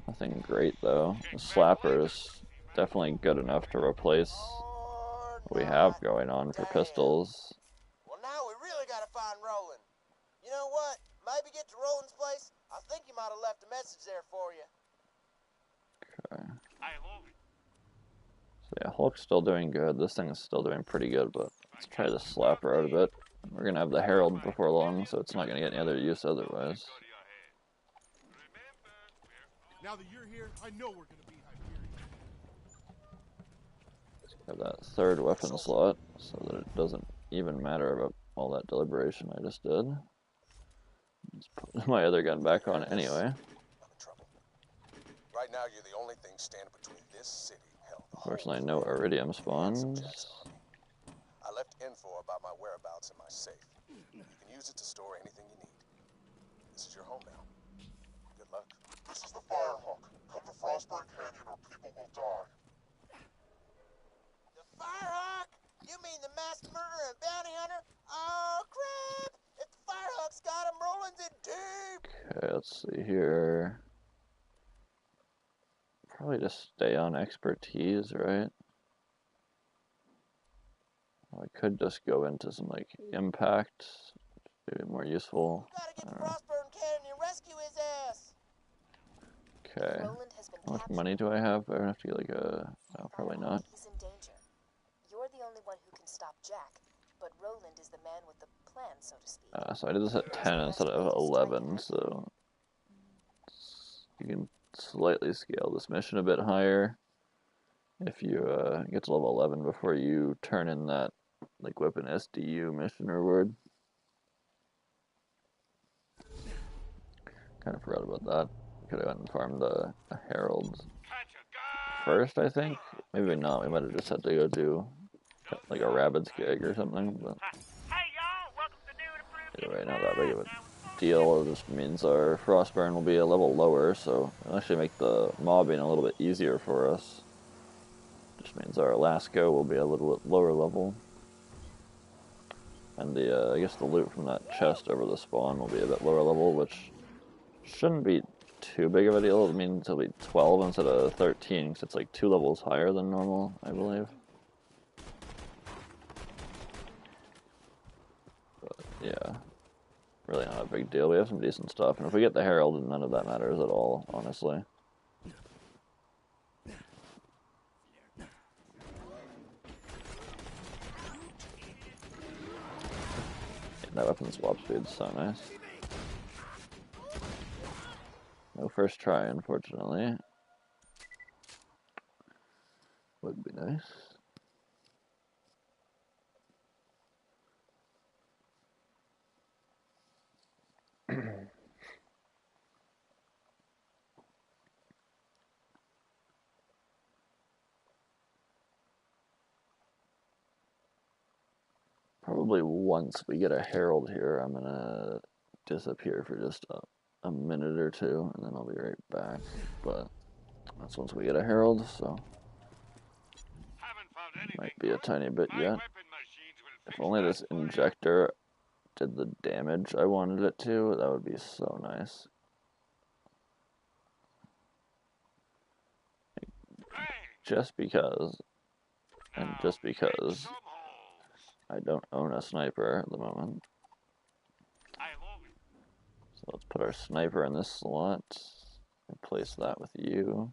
Nothing great though. The slapper is definitely good enough to replace what we have going on for pistols. Well, now we really gotta find Roland. You know what? Maybe get to Roland's place. I think he might have left a message there for you. Okay. I love it. So yeah, Hulk's still doing good. This thing is still doing pretty good, but let's try the slapper out a bit. We're gonna have the Herald before long, so it's not gonna get any other use otherwise. Now that you're here, I know we're gonna be Hyperion. Have that 3rd weapon slot, so that it doesn't even matter about all that deliberation I just did. Let's put my other gun back on anyway. I'm in trouble. Right now, you're the only thing standing between this city, hell, the whole Fortunately, no iridium spawns. I left info about my whereabouts in my safe. You can use it to store anything you need. This is your home now. Good luck. This is the Firehawk. Come to Frostburn Canyon or people will die. The Firehawk? You mean the masked murderer and bounty hunter? Oh, crap! If the Firehawk's got him, Roland's in deep! Okay, let's see here. Probably just stay on expertise, right? Well, I could just go into some like impact, maybe more useful. You gotta get to Frostburn Canyon and rescue his ass! Okay. Roland has been How much captured. money do I have? I have to get like a. Oh, probably not. He's in danger. You're the only one who can stop Jack, but Roland is the man with the plan, so to speak. So I did this at 10 instead of 11, so you can slightly scale this mission a bit higher if you get to level 11 before you turn in that like weapon SDU mission reward. Kind of forgot about that. Could have gone and farmed the Herald Catch a guy. first, I think. Maybe not. We might have just had to go do like a rabbit's gig or something, but Hey y'all, welcome to new and improved either way, Kitchen not that big of a Rad. Now with deal. It just means our frostburn will be a level lower, so it'll actually make the mobbing a little bit easier for us. Just means our last go will be a little bit lower level. And the I guess the loot from that chest over the spawn will be a bit lower level, which shouldn't be too big of a deal. It means it'll be 12 instead of 13, because it's like 2 levels higher than normal, I believe. But yeah, really not a big deal. We have some decent stuff, and if we get the Herald, none of that matters at all, honestly. That weapon swap speed's so nice. No first try, unfortunately. Would be nice. Probably once we get a Herald here, I'm gonna disappear for just a minute or two, and then I'll be right back. But that's once we get a Herald, so might be a tiny bit yet. If only this injector did the damage I wanted it to, that would be so nice. Just because, and just because I don't own a sniper at the moment. So let's put our sniper in this slot, replace that with you.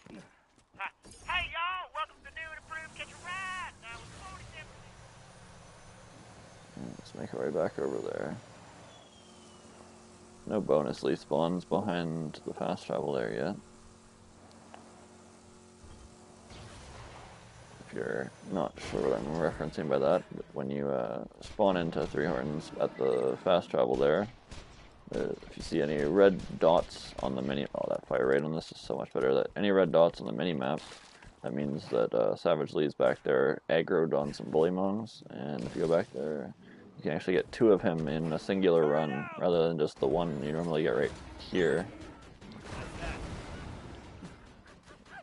Hey y'all, welcome to new and improved Kitchen Rad. Now with Let's make our way back over there. No bonus leaf spawns behind the fast travel there yet. If you're not sure what I'm referencing by that, when you spawn into Three Horns at the fast travel there, if you see any red dots on the mini, oh, that fire rate on this is so much better. That any red dots on the mini map, that means that Savage Lee's back there aggroed on some bullymongs, and if you go back there, you can actually get 2 of him in a singular run rather than just the one you normally get right here.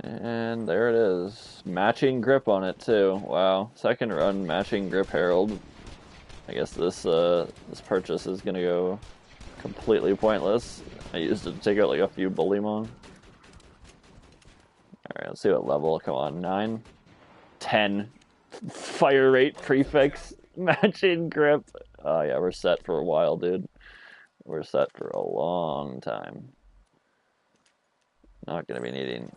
And there it is. Matching grip on it too. Wow. Second run, matching grip Herald. I guess this this purchase is gonna go completely pointless. I used it to take out like a few bullymong. Alright, let's see what level. Come on, 9. 10. Fire rate prefix. Matching grip. Oh yeah, we're set for a while, dude. We're set for a long time. Not gonna be needing...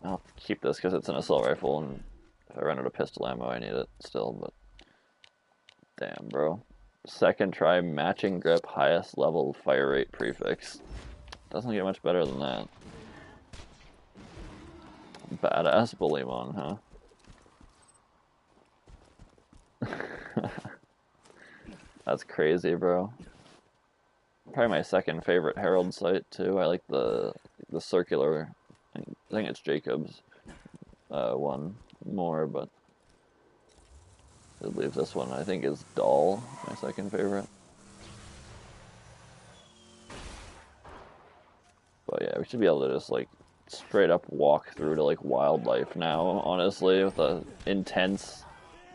I'll keep this because it's an assault rifle, and if I run out of pistol ammo, I need it still, but... Damn, bro. Second try, matching grip, highest level fire rate prefix. Doesn't get much better than that. Badass bullymong, huh? That's crazy, bro. Probably my second favorite Herald site, too. I like the circular... I think it's Jacob's one more, but it leaves this one, I think, is Doll, my second favorite. But yeah, we should be able to just, like, straight up walk through to, like, wildlife now, honestly, with a intense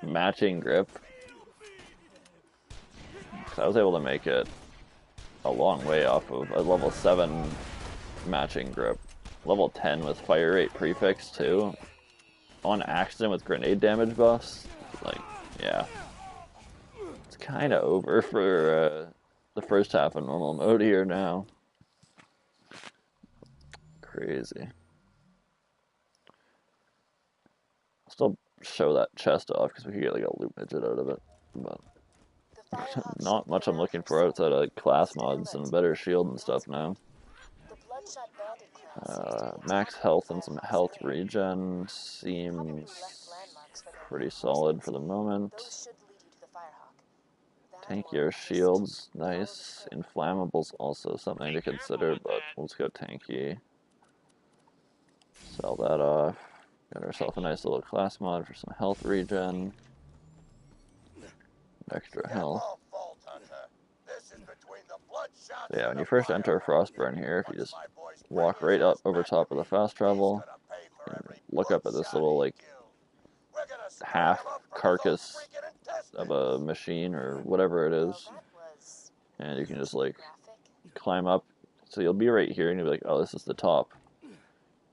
matching grip. 'Cause I was able to make it a long way off of a level 7 matching grip. Level 10 with fire rate prefix too. On Axton with grenade damage buffs. Like, yeah. It's kind of over for the first half of normal mode here now. Crazy. I'll still show that chest off because we could get like a loot midget out of it. But not much I'm looking for outside of like, class mods and better shield and stuff now. Max health and some health regen seems pretty solid for the moment. Tankier shields, nice. Inflammables also something to consider, but let's go tanky. Sell that off. Got ourselves a nice little class mod for some health regen. Extra health. So yeah, when you first enter Frostburn here, if you just walk right up over top of the fast travel, you can look up at this little like half carcass of a machine or whatever it is, and you can just like climb up. So you'll be right here and you'll be like, oh, this is the top. And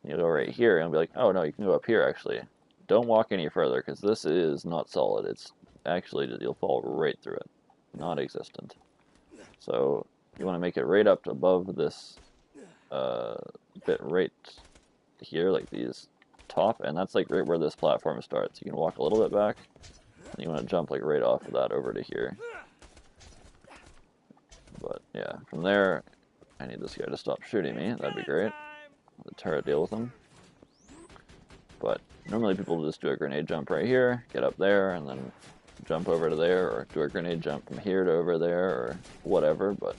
you'll go right here and be like, oh no, you can go up here actually. Don't walk any further because this is not solid. It's actually, you'll fall right through it. Non-existent. So you want to make it right up above this bit right here, like these top, and that's like right where this platform starts. You can walk a little bit back, and you want to jump like right off of that over to here. But yeah, from there, I need this guy to stop shooting me. That'd be great. The turret deal with him. But normally people just do a grenade jump right here, get up there, and then jump over to there, or do a grenade jump from here to over there, or whatever. But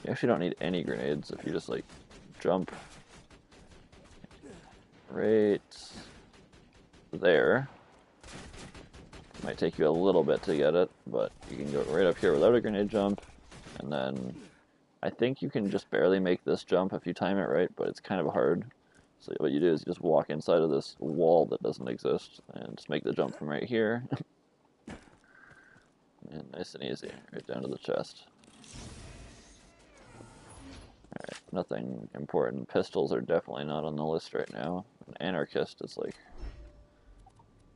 you actually don't need any grenades if you just like jump right there. It might take you a little bit to get it, but you can go right up here without a grenade jump, and then I think you can just barely make this jump if you time it right, but it's kind of hard. So what you do is you just walk inside of this wall that doesn't exist, and just make the jump from right here. And nice and easy, right down to the chest. Alright, nothing important. Pistols are definitely not on the list right now. An anarchist is like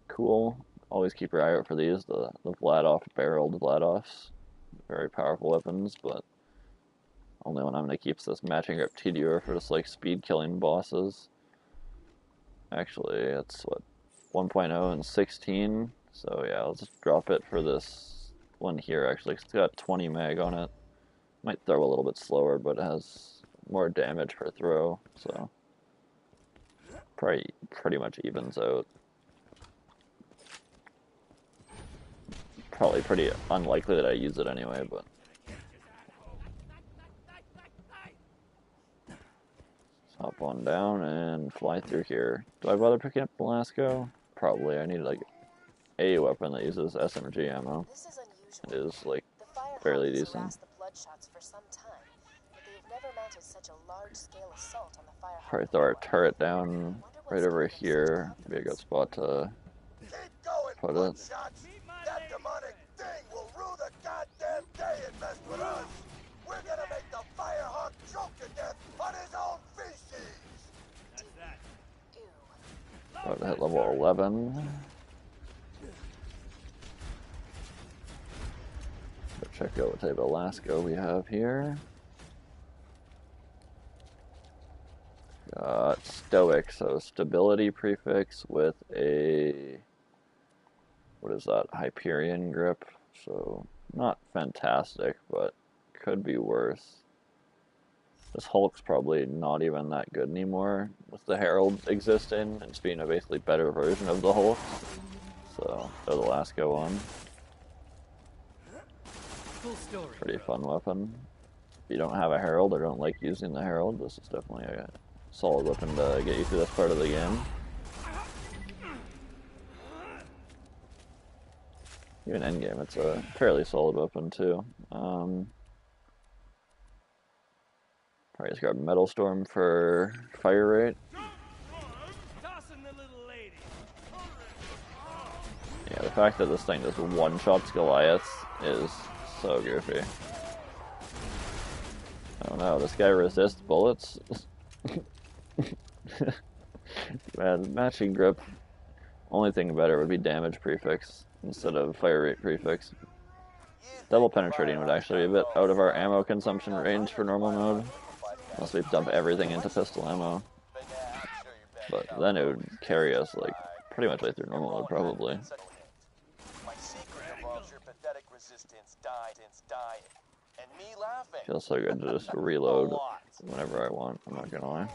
cool. Always keep your eye out for these, the Vladoff barreled Vladoffs. Very powerful weapons, but only one I'm going to keep is this matching grip TDR for just like speed killing bosses. Actually, it's what, 1.0 and 16, so yeah, I'll just drop it for this one here actually, 'cause it's got 20 mag on it. Might throw a little bit slower, but it has more damage per throw, so probably pretty much evens out. Probably pretty unlikely that I use it anyway, but hop on down and fly through here. Do I bother picking up the Lasco? Probably. I need like a weapon that uses SMG ammo. It is like fairly decent. Probably throw our turret down right over here. Be a good spot to put it. That demonic thing will rue the goddamn day it messed with us. We're gonna make the Firehawk choke to death on his own feces. About to hit level 11. Check out what type of Lasco we have here. Got Stoic, so stability prefix with a, what is that, Hyperion grip. So not fantastic, but could be worse. This Hulk's probably not even that good anymore with the Herald existing and just being a basically better version of the Hulk. So throw the Lasco on. Pretty fun weapon. If you don't have a Herald or don't like using the Herald, this is definitely a solid weapon to get you through this part of the game. Even endgame, it's a fairly solid weapon too. Probably just grab Metal Storm for fire rate. Yeah, the fact that this thing just one-shots Goliaths is so goofy. Oh no, this guy resists bullets? Man, matching grip. Only thing better would be damage prefix instead of fire rate prefix. Double penetrating would actually be a bit out of our ammo consumption range for normal mode. Unless we dump everything into pistol ammo. But then it would carry us like pretty much way through normal mode probably. Feels so good to just reload whenever I want, I'm not gonna lie.